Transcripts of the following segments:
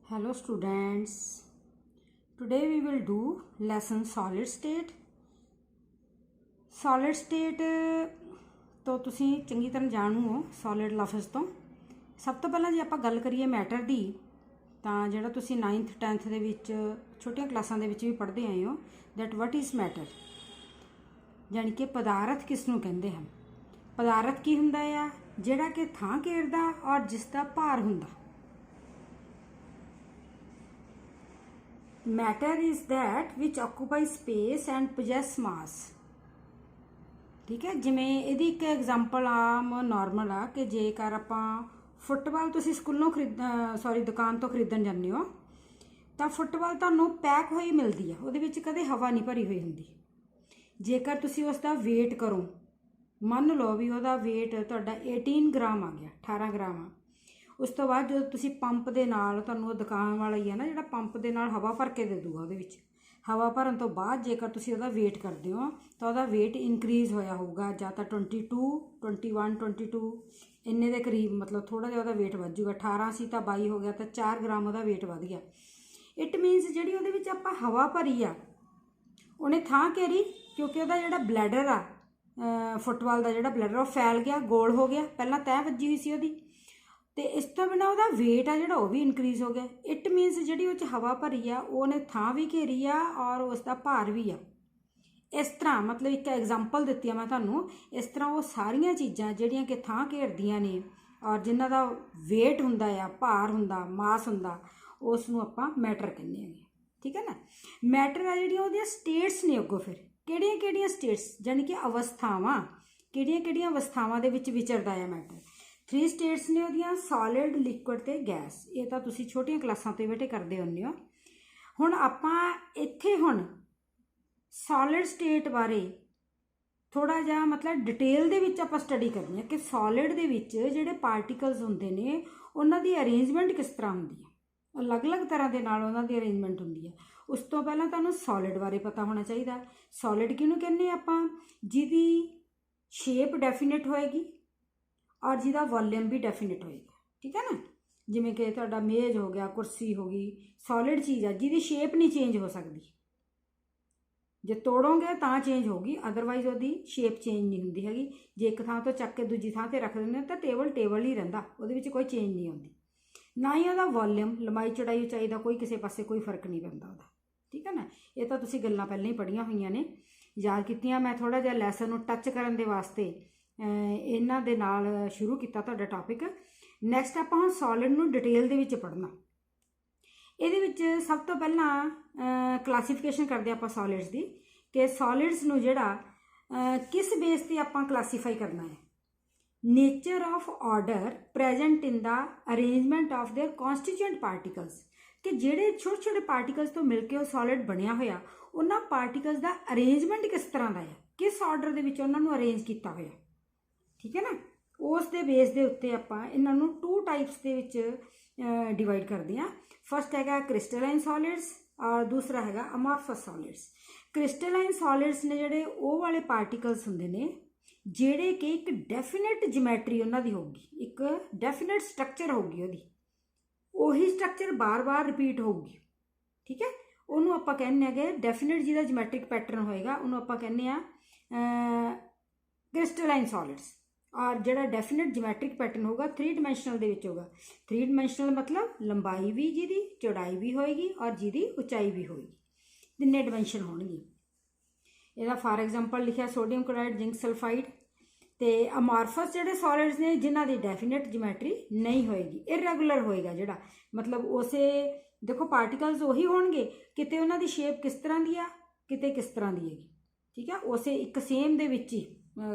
Hello students, today we will do lesson solid state. Solid state तो तुसी चंगी तरह जानू हो solid लफ्ज़ तो सब तो पहला जे आपां गल करिए मैटर दी तां जिहड़ा तुसी 9th 10th दे विच छोटियां क्लासां दे विच भी पढ़दे आए हो दैट वट इज़ मैटर जानी कि पदार्थ किस नूं कहंदे हन। पदार्थ की हुंदा आ जिहड़ा कि थां घेरदा और जिसदा भार हुंदा। Matter is that which occupies space and possess mass। ठीक है, जिमें ਇਹਦੀ ਇੱਕ एग्जांपल आम नॉर्मल आ कि जेकर ਆਪਾਂ फुटबॉल ਤੁਸੀਂ ਸਕੂਲੋਂ ਦੁਕਾਨ ਤੋਂ ਖਰੀਦਣ ਜਾਂਦੇ ਹੋ ਤਾਂ ਫੁੱਟਬਾਲ ਤੁਹਾਨੂੰ ਪੈਕ ਹੋਈ ਮਿਲਦੀ ਆ, ਉਹਦੇ ਵਿੱਚ ਕਦੇ ਹਵਾ ਨਹੀਂ ਭਰੀ ਹੋਈ ਹੁੰਦੀ। ਜੇਕਰ ਤੁਸੀਂ ਉਸ ਦਾ weight ਕਰੋ, ਮੰਨ ਲਓ ਵੀ ਉਹਦਾ weight ਤੁਹਾਡਾ 18 ਗ੍ਰਾਮ ਆ ਗਿਆ, 18 ਗ੍ਰਾਮ ਆ। ਉਸ ਤੋਂ ਬਾਅਦ ਜਦੋਂ ਤੁਸੀਂ ਪੰਪ ਦੇ ਨਾਲ ਤੁਹਾਨੂੰ ਉਹ ਦੁਕਾਨ ਵਾਲਾ ਹੀ ਹੈ ਨਾ ਜਿਹੜਾ ਪੰਪ ਦੇ ਨਾਲ ਹਵਾ ਭਰ ਕੇ ਦੇ ਦੂਗਾ, ਉਹਦੇ ਵਿੱਚ ਹਵਾ ਭਰਨ ਤੋਂ ਬਾਅਦ ਜੇਕਰ ਤੁਸੀਂ ਉਹਦਾ ਵੇਟ ਕਰਦੇ ਹੋ ਤਾਂ ਉਹਦਾ ਵੇਟ ਇਨਕਰੀਜ਼ ਹੋਇਆ ਹੋਊਗਾ ਜਾਂ ਤਾਂ 22 21 22 ਇੰਨੇ ਦੇ ਕਰੀਬ, ਮਤਲਬ ਥੋੜ੍ਹਾ ਜਿਹਾ ਉਹਦਾ ਵੇਟ ਵੱਧ ਜੂਗਾ। 18 ਸੀ ਤਾਂ 22 ਹੋ ਗਿਆ ਤਾਂ 4 ਗ੍ਰਾਮ ਉਹਦਾ ਵੇਟ ਵੱਧ ਗਿਆ। ਇਟ ਮੀਨਸ ਜਿਹੜੀ ਉਹਦੇ ਵਿੱਚ ਆਪਾਂ ਹਵਾ ਭਰੀ ਆ ਉਹਨੇ ਥਾਂ ਘੇਰੀ, ਕਿਉਂਕਿ ਉਹਦਾ ਜਿਹੜਾ ਬਲੈਡਰ ਆ ਫੁੱਟਬਾਲ ਦਾ ਜਿਹੜਾ ਬਲੈਡਰ ਉਹ ਫੈਲ ਗਿਆ, ਗੋਲ ਹੋ ਗਿਆ, ਪਹਿਲਾਂ ਤੈਅ ਵੱਜੀ ਹੋਈ ਸੀ ਉਹਦੀ। ਤੇ ਇਸ ਤੋਂ ਬਿਨਾਂ ਉਹਦਾ ਵੇਟ ਆ ਜਿਹੜਾ ਉਹ ਵੀ ਇਨਕਰੀਜ਼ ਹੋ ਗਿਆ। ਇਟ ਮੀਨਸ ਜਿਹੜੀ ਉਹ 'ਚ ਹਵਾ ਭਰੀ ਆ ਉਹਨੇ ਥਾਂ ਵੀ ਘੇਰੀ ਆ ਔਰ ਉਸ ਦਾ ਭਾਰ ਵੀ ਆ। ਇਸ ਤਰ੍ਹਾਂ ਮਤਲਬ ਇੱਕ ਐਗਜ਼ਾਮਪਲ ਦਿੱਤੀ ਆ ਮੈਂ ਤੁਹਾਨੂੰ। ਇਸ ਤਰ੍ਹਾਂ ਉਹ ਸਾਰੀਆਂ ਚੀਜ਼ਾਂ ਜਿਹੜੀਆਂ ਕਿ ਥਾਂ ਘੇਰਦੀਆਂ ਨੇ ਔਰ ਜਿਨ੍ਹਾਂ ਦਾ ਵੇਟ ਹੁੰਦਾ ਆ, ਭਾਰ ਹੁੰਦਾ, ਮਾਸ ਹੁੰਦਾ, ਉਸ ਨੂੰ ਆਪਾਂ ਮੈਟਰ ਕਹਿੰਦੇ ਹੈਗੇ। ਠੀਕ ਹੈ ਨਾ। ਮੈਟਰ ਆ ਜਿਹੜੀਆਂ ਉਹਦੀਆਂ ਸਟੇਟਸ ਨੇ ਅੱਗੋਂ ਫਿਰ ਕਿਹੜੀਆਂ ਕਿਹੜੀਆਂ ਸਟੇਟਸ ਜਾਣੀ ਕਿ ਅਵਸਥਾਵਾਂ, ਕਿਹੜੀਆਂ ਕਿਹੜੀਆਂ ਅਵਸਥਾਵਾਂ ਦੇ ਵਿੱਚ ਵਿਚਰਦਾ ਆ ਮੈਟਰ। 3 ਸਟੇਟਸ ਨੇ ਉਹਦੀਆਂ, ਸੋਲਿਡ, ਲਿਕੁਇਡ ਤੇ ਗੈਸ। ਇਹ ਤਾਂ ਤੁਸੀਂ ਛੋਟੀਆਂ ਕਲਾਸਾਂ ਤੋਂ ਬੇਟੇ ਕਰਦੇ ਹੁੰਦੇ ਹੋ। ਹੁਣ ਆਪਾਂ ਇੱਥੇ ਹੁਣ ਸੋਲਿਡ ਸਟੇਟ ਬਾਰੇ ਥੋੜਾ ਜਿਹਾ ਮਤਲਬ ਡਿਟੇਲ ਦੇ ਵਿੱਚ ਆਪਾਂ ਸਟੱਡੀ ਕਰਨੀ ਹੈ ਕਿ ਸੋਲਿਡ ਦੇ ਵਿੱਚ ਜਿਹੜੇ ਪਾਰਟੀਕਲਸ ਹੁੰਦੇ ਨੇ ਉਹਨਾਂ ਦੀ ਅਰੇਂਜਮੈਂਟ ਕਿਸ ਤਰ੍ਹਾਂ ਹੁੰਦੀ ਹੈ। ਅਲੱਗ-ਅਲੱਗ ਤਰ੍ਹਾਂ ਦੇ ਨਾਲ ਉਹਨਾਂ ਦੀ ਅਰੇਂਜਮੈਂਟ ਹੁੰਦੀ ਹੈ। ਉਸ ਤੋਂ ਪਹਿਲਾਂ ਤੁਹਾਨੂੰ ਸੋਲਿਡ ਬਾਰੇ ਪਤਾ ਹੋਣਾ ਚਾਹੀਦਾ। ਸੋਲਿਡ ਕਿਹਨੂੰ ਕਹਿੰਦੇ ਆਪਾਂ? ਜਿਹਦੀ ਸ਼ੇਪ ਡੈਫੀਨਿਟ ਹੋਏਗੀ ਔਰ ਜਿਹਦਾ ਵੋਲਿਊਮ ਵੀ ਡੈਫੀਨਿਟ ਹੋਏਗਾ। ਠੀਕ ਹੈ ਨਾ। ਜਿਵੇਂ ਕਿ ਤੁਹਾਡਾ ਮੇਜ਼ ਹੋ ਗਿਆ, ਕੁਰਸੀ ਹੋ ਗਈ, ਸੋਲਿਡ ਚੀਜ਼ ਆ ਜਿਹਦੀ ਸ਼ੇਪ ਨਹੀਂ ਚੇਂਜ ਹੋ ਸਕਦੀ। ਜੇ ਤੋੜੋਗੇ ਤਾਂ ਚੇਂਜ ਹੋਊਗੀ, ਅਦਰਵਾਈਜ਼ ਉਹਦੀ ਸ਼ੇਪ ਚੇਂਜ ਨਹੀਂ ਹੁੰਦੀ ਹੈਗੀ। ਜੇ ਇੱਕ ਥਾਂ ਤੋਂ ਚੱਕ ਕੇ ਦੂਜੀ ਥਾਂ 'ਤੇ ਰੱਖ ਦਿੰਦੇ ਤਾਂ ਟੇਬਲ ਹੀ ਰਹਿੰਦਾ, ਉਹਦੇ ਵਿੱਚ ਕੋਈ ਚੇਂਜ ਨਹੀਂ ਆਉਂਦੀ। ਨਾ ਹੀ ਉਹਦਾ ਵੋਲਿਊਮ, ਲੰਬਾਈ ਚੌੜਾਈ ਉਚਾਈ ਦਾ ਕੋਈ ਕਿਸੇ ਪਾਸੇ ਕੋਈ ਫਰਕ ਨਹੀਂ ਪੈਂਦਾ ਉਹਦਾ। ਠੀਕ ਹੈ ਨਾ। ਇਹ ਤਾਂ ਤੁਸੀਂ ਗੱਲਾਂ ਪਹਿਲਾਂ ਹੀ ਪੜ੍ਹੀਆਂ ਹੋਈਆਂ ਨੇ, ਯਾਦ ਕੀਤੀਆਂ। ਮੈਂ ਥੋੜ੍ਹਾ ਜਿਹਾ ਲੈਸਨ ਨੂੰ ਟੱਚ ਕਰਨ ਦੇ ਵਾਸਤੇ ਇਹਨਾਂ ਦੇ ਨਾਲ ਸ਼ੁਰੂ ਕੀਤਾ ਤੁਹਾਡਾ ਟੌਪਿਕ। ਨੈਕਸਟ ਆਪਾਂ ਹੁਣ ਸੋਲਿਡ ਨੂੰ ਡਿਟੇਲ ਦੇ ਵਿੱਚ ਪੜ੍ਹਨਾ। ਇਹਦੇ ਵਿੱਚ ਸਭ ਤੋਂ ਪਹਿਲਾਂ ਕਲਾਸੀਫਿਕੇਸ਼ਨ ਕਰਦੇ ਆਪਾਂ ਸੋਲਿਡਸ ਦੀ ਕਿ ਸੋਲਿਡਸ ਨੂੰ ਜਿਹੜਾ ਕਿਸ ਬੇਸ 'ਤੇ ਆਪਾਂ ਕਲਾਸੀਫਾਈ ਕਰਨਾ ਹੈ। Nature of order present in the arrangement of their constituent particles, ਕਿ ਜਿਹੜੇ ਛੋਟੇ ਛੋਟੇ ਪਾਰਟੀਕਲਸ ਤੋਂ ਮਿਲ ਕੇ ਉਹ ਸੋਲਿਡ ਬਣਿਆ ਹੋਇਆ, ਉਹਨਾਂ ਪਾਰਟੀਕਲਸ ਦਾ ਅਰੇਂਜਮੈਂਟ ਕਿਸ ਤਰ੍ਹਾਂ ਦਾ ਹੈ, ਕਿਸ ਆਰਡਰ ਦੇ ਵਿੱਚ ਉਹਨਾਂ ਨੂੰ ਅਰੇਂਜ ਕੀਤਾ ਹੋਇਆ। ਠੀਕ ਹੈ ਨਾ। ਉਸ ਦੇ ਬੇਸ ਦੇ ਉੱਤੇ ਆਪਾਂ ਇਹਨਾਂ ਨੂੰ 2 ਟਾਈਪਸ ਦੇ ਵਿੱਚ ਡਿਵਾਈਡ ਕਰਦੇ ਹਾਂ। ਫਸਟ ਹੈਗਾ ਕ੍ਰਿਸਟਲਾਈਨ ਸੋਲਿਡਸ ਔਰ ਦੂਸਰਾ ਹੈਗਾ ਅਮੋਰਫਸ ਸੋਲਿਡਸ। ਕ੍ਰਿਸਟਲਾਈਨ ਸੋਲਿਡਸ ਨੇ ਜਿਹੜੇ ਉਹ ਵਾਲੇ ਪਾਰਟੀਕਲਸ ਹੁੰਦੇ ਨੇ ਜਿਹੜੇ ਕਿ ਇੱਕ ਡੈਫੀਨਿਟ ਜਿਓਮੈਟਰੀ ਉਹਨਾਂ ਦੀ ਹੋਊਗੀ, ਇੱਕ ਡੈਫੀਨਿਟ ਸਟਰਕਚਰ ਹੋਊਗੀ, ਉਹੀ ਸਟਰਕਚਰ ਬਾਰ-ਬਾਰ ਰਿਪੀਟ ਹੋਊਗੀ। ਠੀਕ ਹੈ। ਉਹਨੂੰ ਆਪਾਂ ਕਹਿੰਦੇ ਹੈਗੇ ਡੈਫੀਨਿਟ ਜਿਹਦਾ ਜਿਓਮੈਟ੍ਰਿਕ ਪੈਟਰਨ ਹੋਏਗਾ ਉਹਨੂੰ ਆਪਾਂ ਕਹਿੰਦੇ ਆ ਕ੍ਰਿਸਟਲਾਈਨ ਸੋਲਿਡਸ। ਔਰ ਜਿਹੜਾ ਡੈਫੀਨਿਟ ਜਿਓਮੈਟ੍ਰਿਕ ਪੈਟਰਨ ਹੋਊਗਾ 3 ਡਾਇਮੈਂਸ਼ਨਲ ਦੇ ਵਿੱਚ ਹੋਊਗਾ। 3 ਡਾਇਮੈਂਸ਼ਨਲ ਮਤਲਬ ਲੰਬਾਈ ਵੀ ਜਿਹਦੀ, ਚੌੜਾਈ ਵੀ ਹੋਏਗੀ ਔਰ ਜਿਹਦੀ ਉਚਾਈ ਵੀ ਹੋਏਗੀ, 3 ਡਾਇਮੈਂਸ਼ਨ ਹੋਣਗੇ। ਇਹਦਾ ਫਾਰ ਐਗਜ਼ਾਮਪਲ ਲਿਖਿਆ ਸੋਡੀਅਮ ਕਲੋਰਾਈਡ, ਜ਼ਿੰਕ ਸਲਫਾਈਡ। ਤੇ ਅਮੋਰਫਸ ਜਿਹੜੇ ਸੋਲਿਡਸ ਨੇ ਜਿਨ੍ਹਾਂ ਦੀ ਡੈਫੀਨਿਟ ਜਿਓਮੈਟਰੀ ਨਹੀਂ ਹੋਏਗੀ, ਇਰੈਗੂਲਰ ਹੋਏਗਾ ਜਿਹੜਾ, ਮਤਲਬ ਉਸੇ ਦੇਖੋ ਪਾਰਟੀਕਲਸ ਉਹੀ ਹੋਣਗੇ, ਕਿਤੇ ਉਹਨਾਂ ਦੀ ਸ਼ੇਪ ਕਿਸ ਤਰ੍ਹਾਂ ਦੀ ਆ, ਕਿਤੇ ਕਿਸ ਤਰ੍ਹਾਂ ਦੀ ਹੈਗੀ। ਠੀਕ ਆ। ਉਸੇ ਇੱਕ ਸੇਮ ਦੇ ਵਿੱਚ ਹੀ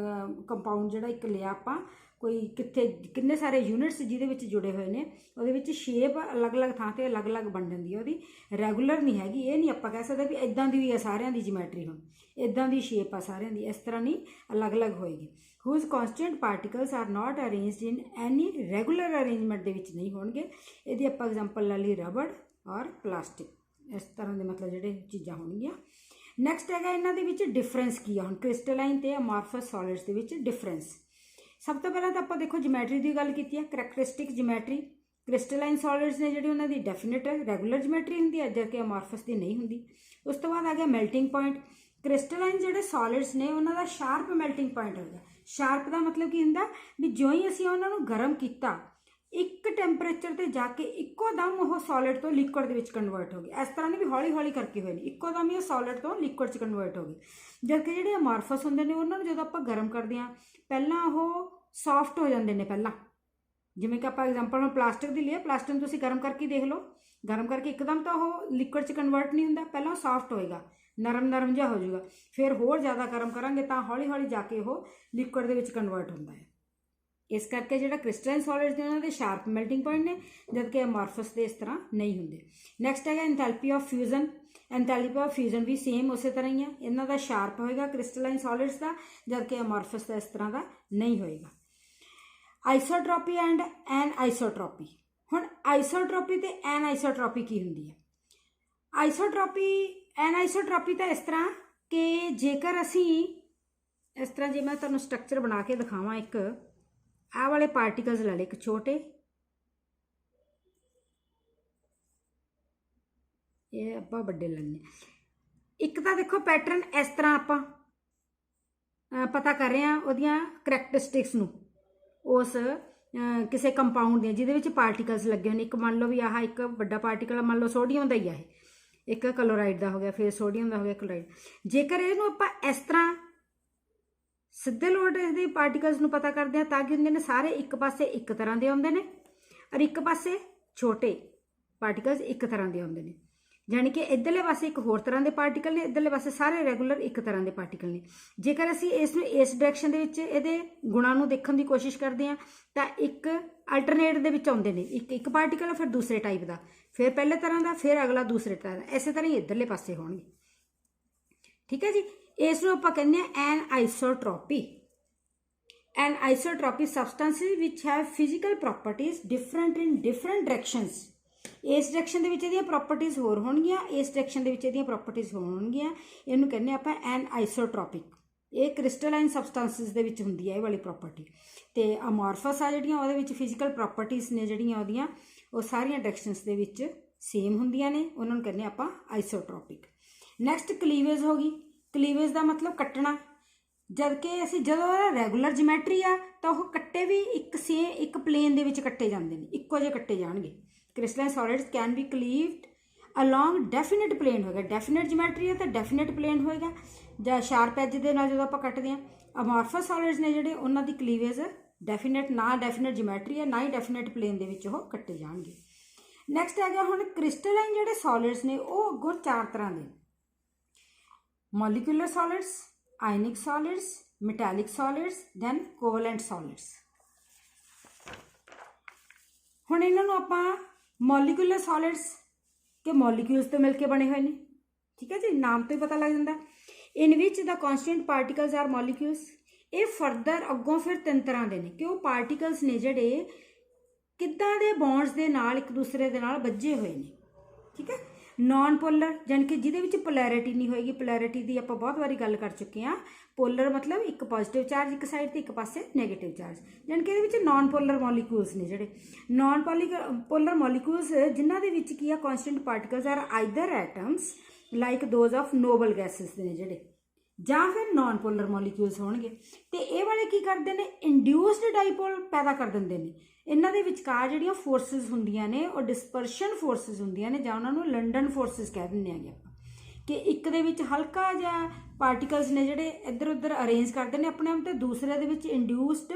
ਕੰਪਾਊਂਡ ਜਿਹੜਾ ਇੱਕ ਲਿਆ ਆਪਾਂ, ਕੋਈ ਕਿੱਥੇ ਕਿੰਨੇ ਸਾਰੇ ਯੂਨਿਟਸ ਜਿਹਦੇ ਵਿੱਚ ਜੁੜੇ ਹੋਏ ਨੇ, ਉਹਦੇ ਵਿੱਚ ਸ਼ੇਪ ਅਲੱਗ-ਅਲੱਗ ਥਾਂ 'ਤੇ ਅਲੱਗ-ਅਲੱਗ ਬਣ ਜਾਂਦੀ ਹੈ, ਉਹਦੀ ਰੈਗੂਲਰ ਨਹੀਂ ਹੈਗੀ। ਇਹ ਨਹੀਂ ਆਪਾਂ ਕਹਿ ਸਕਦੇ ਵੀ ਇੱਦਾਂ ਦੀ ਹੋਈ ਆ ਸਾਰਿਆਂ ਦੀ ਜਿਓਮੈਟਰੀ, ਹੁਣ ਇੱਦਾਂ ਦੀ ਸ਼ੇਪ ਆ ਸਾਰਿਆਂ ਦੀ, ਇਸ ਤਰ੍ਹਾਂ ਨਹੀਂ, ਅਲੱਗ-ਅਲੱਗ ਹੋਏਗੀ। whose constant particles are not arranged in any regular arrangement ਦੇ ਵਿੱਚ ਨਹੀਂ ਹੋਣਗੇ। ਇਹਦੀ ਆਪਾਂ ਐਗਜ਼ਾਮਪਲ ਲੈ ਲਈ ਰਬੜ ਔਰ ਪਲਾਸਟਿਕ, ਇਸ ਤਰ੍ਹਾਂ ਦੇ ਮਤਲਬ ਜਿਹੜੇ ਚੀਜ਼ਾਂ ਹੋਣਗੀਆਂ। ਨੈਕਸਟ ਹੈਗਾ ਇਹਨਾਂ ਦੇ ਵਿੱਚ ਡਿਫਰੈਂਸ ਕੀ ਆ। ਹੁਣ ਕ੍ਰਿਸਟਲਾਈਨ ਤੇ ਅਮੋਰਫਸ ਸੋਲਿਡਸ ਦੇ ਵਿੱਚ ਡਿਫਰੈਂਸ। ਸਭ ਤੋਂ ਪਹਿਲਾਂ ਤਾਂ ਆਪਾਂ ਦੇਖੋ ਜਿਓਮੈਟਰੀ ਦੀ ਗੱਲ ਕੀਤੀ ਹੈ, ਕਰੈਕਟਰਿਸਟਿਕ ਜਿਓਮੈਟਰੀ। क्रिस्टलाइन सॉलिड्स ने जिहड़ी उन्हां दी डेफिनेट रैगूलर जियोमैट्री हुंदी है, जबकि अमॉर्फस दी नहीं हुंदी। उस तो बाद आ गया मेल्टिंग पॉइंट। क्रिस्टलाइन जिहड़े सॉलिड्स ने उन्हां दा शार्प मेल्टिंग पॉइंट होगा। शार्प का मतलब की हुंदा भी जो ही असीं उन्हां नूं गर्म किया, एक टैंपरेचर ते जाके इक्को दम वो सॉलिड तो लिक्विड दे विच कन्वर्ट हो गए। इस तरह नहीं भी हौली हौली करके होए नहीं, इक्को दम ही सॉलिड तो लिक्विड च कन्वर्ट हो गए। जबकि जिहड़े अमॉर्फस हुंदे ने उन्हां नूं जदों आपां गर्म करदे हां, पहलां वो सॉफ्ट हो जाते हैं। पहलां जिवें कि आपां एग्जांपल हुण प्लास्टिक दी लईए, प्लास्टिक तुसीं गर्म करके देख लो, गर्म करके एकदम तो वो लिक्विड च कन्वर्ट नहीं हुंदा, पहलां सॉफ्ट होएगा, नरम नरम जिहा हो जाऊगा, फिर होर ज़्यादा गर्म करांगे तो हौली हौली जाके वो लिक्विड दे विच कन्वर्ट हुंदा है। इस करके जिहड़ा क्रिस्टलाइन सॉलिड्स ने उन्हां दे शार्प मेल्टिंग पॉइंट ने, जबकि अमॉर्फस दे इस तरह नहीं हुंदे। नैक्सट है enthalpy of fusion. Enthalpy of fusion भी सेम उस तरह ही है, इन्हां दा शार्प होएगा क्रिस्टलाइन सॉलिड्स का, जबकि अमॉर्फस का इस तरह का नहीं होएगा। Isotropy and anisotropy. हुण आइसोट्रॉपी ते एन आइसोट्रॉपी की हुंदी है? आइसोट्रॉपी एन आइसोट्रॉपी तो इस तरह कि जेकर असी इस तरह, जे मैं तुहानूं स्ट्रक्चर बना के दिखावां, एक आह वाले पार्टिकल्स ले ले, एक छोटे, ये आपां वड्डे लैने, एक तो देखो पैटर्न इस तरह आपां पता कर रहे हैं उहदियां करैक्टरिस्टिक्स नूं उस किसी कंपाउंड दी जिहदे विच पार्टिकल्स लगे होने। एक मान लो भी आह एक वड्डा पार्टिकल मान लो सोडियम का ही है, एक क्लोराइड का हो गया, फिर सोडियम का हो गया क्लोराइड। जेकर इहनूं आपां इस तरह सीधे लोट इसके पार्टिकल्स नूं पता करते हैं, ताकि हुंदे ने सारे एक पासे एक तरह के आउंदे ने और एक पासे छोटे पार्टिकल्स एक तरह के आउंदे ने, जानी कि इधरले पासे एक होर तरह के पार्टिकल ने, इधरले पासे सारे रैगूलर एक तरह के पार्टिकल ने। जेकर असीं इस डायरैक्शन दे विच इहदे गुणां नूं देखण दी कोशिश करते हैं तो एक अल्टरनेट दे विच आउंदे ने, एक पार्टिकल फिर दूसरे टाइप का, फिर पहले तरह का, फिर अगला दूसरे तरह का, इस तरह ही इधरले पासे होणगे। ठीक है जी, इसनूं आपां कहंदे आ anisotropy. Anisotropy substances which have physical properties different in different directions. इस डायरैक्शन दे विच इहदियां प्रॉपर्टीज होर होणगियां, इस डायरैक्शन दे विच इहदियां प्रॉपर्टीज होणगियां, इहनूं कहंदे आपां एन आइसोट्रॉपिक। ये क्रिस्टलाइन सबसटेंसेस दे विच हुंदी है ये वाली प्रॉपर्टी। ते अमॉर्फस आ जिहड़ियां उहदे विच फिजिकल प्रॉपर्टीज ने जिहड़ियां उहदियां वो सारियां डायरैक्शनस दे विच सेम हुंदियां ने, उन्हां नूं कहंदे आपां आइसोट्रॉपिक। नैक्सट क्लीवेज होगी। क्लीवेज का मतलब कट्टना, जबकि असीं जदों रैगूलर जियोमैट्री आ तो वह कट्टे भी एक प्लेन दे विच कट्टे जांदे ने, इक्को जिहे कट्टे जाणगे। Crystalline solids can be cleaved along definite plane होएगा, डेफिनेट जियोमैट्री है तो डेफिनेट प्लेन होएगा, जां शार्प एज दे नाल जदों आपां कट्टदे हां। अमॉर्फस सॉलिड्स ने जिहड़े उन्हां दी क्लीवेज डेफिनेट ना डेफिनेट जियोमैट्री है, ना ही डेफिनेट प्लेन दे विच ओह कट्टे जाणगे। नैक्सट है हुण क्रिस्टलाइन जिहड़े सॉलिड्स ने वो अगों चार तरह के, molecular solids, ionic solids, metallic solids, then covalent solids. हुण इन्हां नूं आपां मॉलिक्यूलर सॉलिड्स के मॉलिक्यूल्स तो मिलके बने हुए हैं। ठीक है जी, नाम तो ही पता लग जाता। In which the constituent particles are molecules. ये फरदर अगों फिर तीन तरह के हैं कि वो पार्टिकल्स ने जिहड़े किद्दां दे बॉन्ड्स दे नाल एक दूसरे दे नाल बज्जे हुए हैं। ठीक है, नॉन पोलर जानी कि जिहदे विच पोलैरिटी नहीं होएगी, पोलैरिटी की आपां बहुत बारी गल कर चुके हैं। पोलर मतलब एक पॉजिटिव चार्ज एक साइड ते एक पासे नैगेटिव चार्ज, जानी कि इहदे विच नॉन पोलर मॉलिक्यूल्स ने जिहड़े नॉन पोलर मॉलिक्यूल्स जिन्हां दे विच की आ constant particles are either atoms like those of noble gases ने जिहड़े, जां फिर नॉन पोलर मॉलिक्यूल्स होणगे। ते इह वाले की करदे ने, इंड्यूस्ड डाइपोल पैदा कर दिंदे ने। इन्हां दे विचकार जिहड़ियां फोर्सिस हुंदियां ने वो डिस्पर्शन फोर्सिस हुंदियां ने, जां उन्हां नूं लंडन फोर्सिस कह दिंदे आगे आपां, कि एक दे विच हल्का जिहा पार्टिकल्स ने जिहड़े इधर उधर अरेंज करदे ने अपने आप, ते दूसरे दे विच इंड्यूस्ड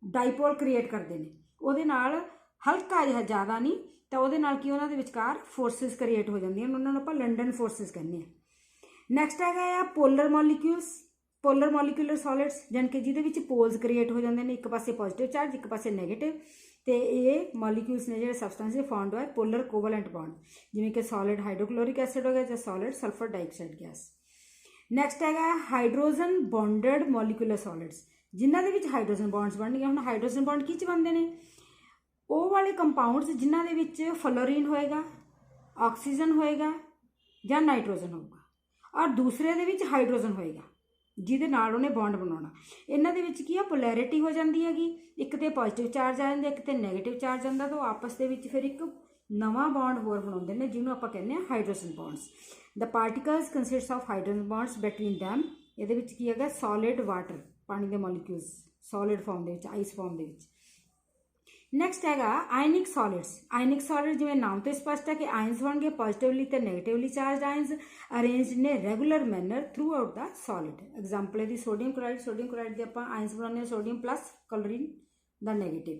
डाइपोल क्रिएट करदे ने, ਉਹਦੇ ਨਾਲ हल्का जिहा ज़्यादा नहीं, तो ਉਹਦੇ ਨਾਲ ਕੀ ਉਹਨਾਂ ਦੇ ਵਿਚਕਾਰ फोर्सिस क्रिएट हो ਜਾਂਦੀਆਂ ਨੇ, ਉਹਨਾਂ ਨੂੰ ਆਪਾਂ लंडन फोर्सिस ਕਹਿੰਦੇ ਆ। नैक्सट है आ polar molecules, polar molecular solids, जान कि जिहदे विच पोल्स क्रिएट हो जाते हैं, एक पासे पॉजिटिव चार्ज एक पासे नैगेटिव, तो ये मॉलिक्यूल्स ने जिहड़े सबसटेंस फाउंड होए पोलर कोवलेंट बॉन्ड, जिवें कि सॉलिड हाइड्रोक्लोरिक एसिड हो गया या solid sulphur dioxide gas. Next है हाइड्रोजन बॉन्डड मॉलिक्यूलर सॉलिड्स, जिन्हां दे विच हाइड्रोजन बॉन्ड्स बन गए। हुण हाइड्रोजन बॉन्ड किस बनते हैं? वो वाले कंपाउंड्स जिन्हां दे विच फ्लोरीन होएगा, ऑक्सीजन होएगा या नाइट्रोजन होगा, और दूसरे दे विच हाइड्रोजन होएगा। ਜਿਹਦੇ ਨਾਲ ਉਹਨੇ ਬੌਂਡ ਬਣਾਉਣਾ। ਇਹਨਾਂ ਦੇ ਵਿੱਚ ਕੀ ਆ, ਪੋਲੈਰਿਟੀ ਹੋ ਜਾਂਦੀ ਹੈਗੀ, ਇੱਕ ਤੇ ਪੋਜ਼ਿਟਿਵ ਚਾਰਜ ਆ ਜਾਂਦਾ, ਇੱਕ ਤੇ ਨੈਗੇਟਿਵ ਚਾਰਜ ਆਉਂਦਾ, ਤਾਂ ਉਹ ਆਪਸ ਦੇ ਵਿੱਚ ਫਿਰ ਇੱਕ ਨਵਾਂ ਬੌਂਡ ਹੋਰ ਬਣਾਉਂਦੇ ਨੇ, ਜਿਹਨੂੰ ਆਪਾਂ ਕਹਿੰਦੇ ਆ hydrogen bonds. The particles consist of hydrogen bonds between them. ਇਹਦੇ ਵਿੱਚ ਕੀ ਹੈਗਾ, ਸੋਲਿਡ ਵਾਟਰ, ਪਾਣੀ ਦੇ ਮੋਲੀਕਿਊਲਸ ਸੋਲਿਡ ਫਾਰਮ ਦੇ ਵਿੱਚ, ਆਈਸ ਫਾਰਮ ਦੇ ਵਿੱਚ। ਨੈਕਸਟ ਹੈਗਾ ਆਇਨਿਕ ਸੋਲਿਡਸ। ਆਇਨਿਕ ਸੋਲਿਡ ਜਿਵੇਂ ਨਾਮ ਤੋਂ ਸਪਸ਼ਟ ਹੈ ਕਿ ਆਇਨਸ ਹੋਣਗੇ, ਪੋਜ਼ਿਟਿਵਲੀ ਤੇ ਨੈਗੇਟਿਵਲੀ ਚਾਰਜ ਆਇਨਸ ਅਰੇਂਜਡ ਨੇ ਰੈਗੂਲਰ ਮੈਨਰ ਥਰੂ ਆਊਟ ਦਾ ਸੋਲਿਡ। ਐਗਜ਼ਾਮਪਲ ਇਹਦੀ ਸੋਡੀਅਮ ਕਲੋਰਾਈਡ। ਸੋਡੀਅਮ ਕਲੋਰਾਈਡ ਦੇ ਆਪਾਂ ਆਇਨਸ ਬਣਾਉਂਦੇ ਹਾਂ, ਸੋਡੀਅਮ ਪਲੱਸ, ਕਲੋਰੀਨ ਦਾ ਨੈਗੇਟਿਵ।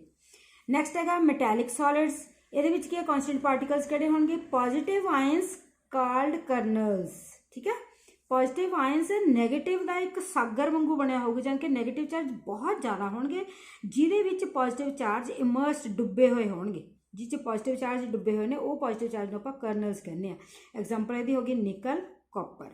ਨੈਕਸਟ ਹੈਗਾ ਮੈਟੈਲਿਕ ਸੋਲਿਡਸ। ਇਹਦੇ ਵਿੱਚ ਕੀ ਹੈ, ਕੌਂਸਟੈਂਟ ਪਾਰਟੀਕਲਸ ਕਿਹੜੇ ਹੋਣਗੇ, ਪੋਜ਼ਿਟਿਵ ਆਇਨਸ ਕਾਲਡ ਕਰਨਲਸ। ਠੀਕ ਹੈ, ਪੋਜ਼ਿਟਿਵ ਆਇਨਸ ਨੈਗੇਟਿਵ ਦਾ ਇੱਕ ਸਾਗਰ ਵਾਂਗੂ ਬਣਿਆ ਹੋਊਗਾ, ਜਾਣੀ ਕਿ ਨੈਗੇਟਿਵ ਚਾਰਜ ਬਹੁਤ ਜ਼ਿਆਦਾ ਹੋਣਗੇ, ਜਿਹਦੇ ਵਿੱਚ ਪੋਜ਼ਿਟਿਵ ਚਾਰਜ ਇਮਰਸਡ ਡੁੱਬੇ ਹੋਏ ਹੋਣਗੇ। ਜਿਸ 'ਚ ਪੋਜ਼ਿਟਿਵ ਚਾਰਜ ਡੁੱਬੇ ਹੋਏ ਨੇ ਉਹ ਪੋਜ਼ਿਟਿਵ ਚਾਰਜ ਨੂੰ ਆਪਾਂ ਕਰਨਲਸ ਕਹਿੰਦੇ ਆ। ਐਗਜ਼ਾਮਪਲ ਇਹਦੀ ਹੋ ਗਈ ਨਿਕਲ, ਕਾਪਰ।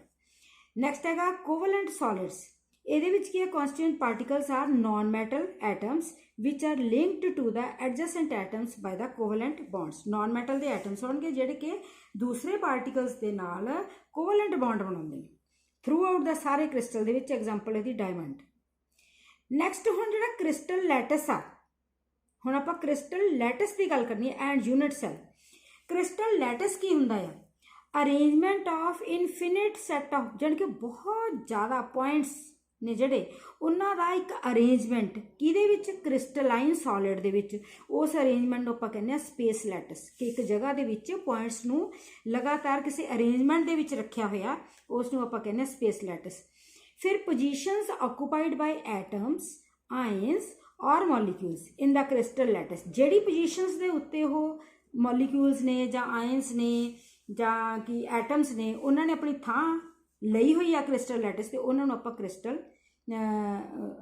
ਨੈਕਸਟ ਹੈਗਾ ਕੋਵੈਲੈਂਟ ਸੋਲਿਡਸ। ਇਹਦੇ ਵਿੱਚ ਕੀ ਹੈ, constant particles are non metal atoms which are linked to the adjacent atoms by the covalent bonds. Non metal ਦੇ ਐਟਮਸ ਹੋਣਗੇ ਜਿਹੜੇ ਕਿ ਦੂਸਰੇ ਪਾਰਟੀਕਲਸ ਦੇ ਨਾਲ ਕੋਵੈਲੈਂਟ ਬੌਂਡ ਬਣਾਉਂਦੇ ਨੇ ਥਰੂ ਆਊਟ ਦਾ ਸਾਰੇ ਕ੍ਰਿਸਟਲ ਦੇ ਵਿੱਚ। ਐਗਜ਼ਾਮਪਲ ਇਹਦੀ ਡਾਇਮੰਡ। ਨੈਕਸਟ ਹੁਣ ਜਿਹੜਾ ਕ੍ਰਿਸਟਲ ਲੈਟਸ ਆ, ਹੁਣ ਆਪਾਂ ਕ੍ਰਿਸਟਲ ਲੈਟਸ ਦੀ ਗੱਲ ਕਰਨੀ ਹੈ and unit cell. Crystal lattice ਕੀ ਹੁੰਦਾ ਆ, arrangement of infinite set of, ਜਾਣੀ ਕਿ ਬਹੁਤ ਜ਼ਿਆਦਾ ਪੁਆਇੰਟਸ ਨੇ ਜਿਹੜੇ ਉਹਨਾਂ ਦਾ ਇੱਕ ਅਰੇਂਜਮੈਂਟ, ਕਿਹਦੇ ਵਿੱਚ, ਕ੍ਰਿਸਟਲਾਈਨ ਸੋਲਿਡ ਦੇ ਵਿੱਚ। ਉਸ ਅਰੇਂਜਮੈਂਟ ਨੂੰ ਆਪਾਂ ਕਹਿੰਦੇ ਆ ਸਪੇਸ ਲੈਟਸ, ਕਿ ਇੱਕ ਜਗ੍ਹਾ ਦੇ ਵਿੱਚ ਪੁਆਇੰਟਸ ਨੂੰ ਲਗਾਤਾਰ ਕਿਸੇ ਅਰੇਂਜਮੈਂਟ ਦੇ ਵਿੱਚ ਰੱਖਿਆ ਹੋਇਆ, ਉਸ ਨੂੰ ਆਪਾਂ ਕਹਿੰਦੇ ਆ ਸਪੇਸ ਲੈਟਸ। ਫਿਰ ਪੋਜੀਸ਼ਨਸ ਆਕੂਪਾਈਡ ਬਾਈ ਐਟਮਸ, ਆਇਨਸ ਔਰ molecules in the crystal let's. ਜਿਹੜੀ ਪੋਜੀਸ਼ਨਸ ਦੇ ਉੱਤੇ ਉਹ ਮੋਲੀਕਿਊਲਸ ਨੇ ਜਾਂ ਆਇਨਸ ਨੇ ਜਾਂ ਕਿ ਐਟਮਸ ਨੇ, ਉਹਨਾਂ ਨੇ ਆਪਣੀ ਥਾਂ ਲਈ ਹੋਈ ਆ ਕ੍ਰਿਸਟਲ ਲੈਟਸ ਤੇ, ਉਹਨਾਂ ਨੂੰ ਆਪਾਂ ਕ੍ਰਿਸਟਲ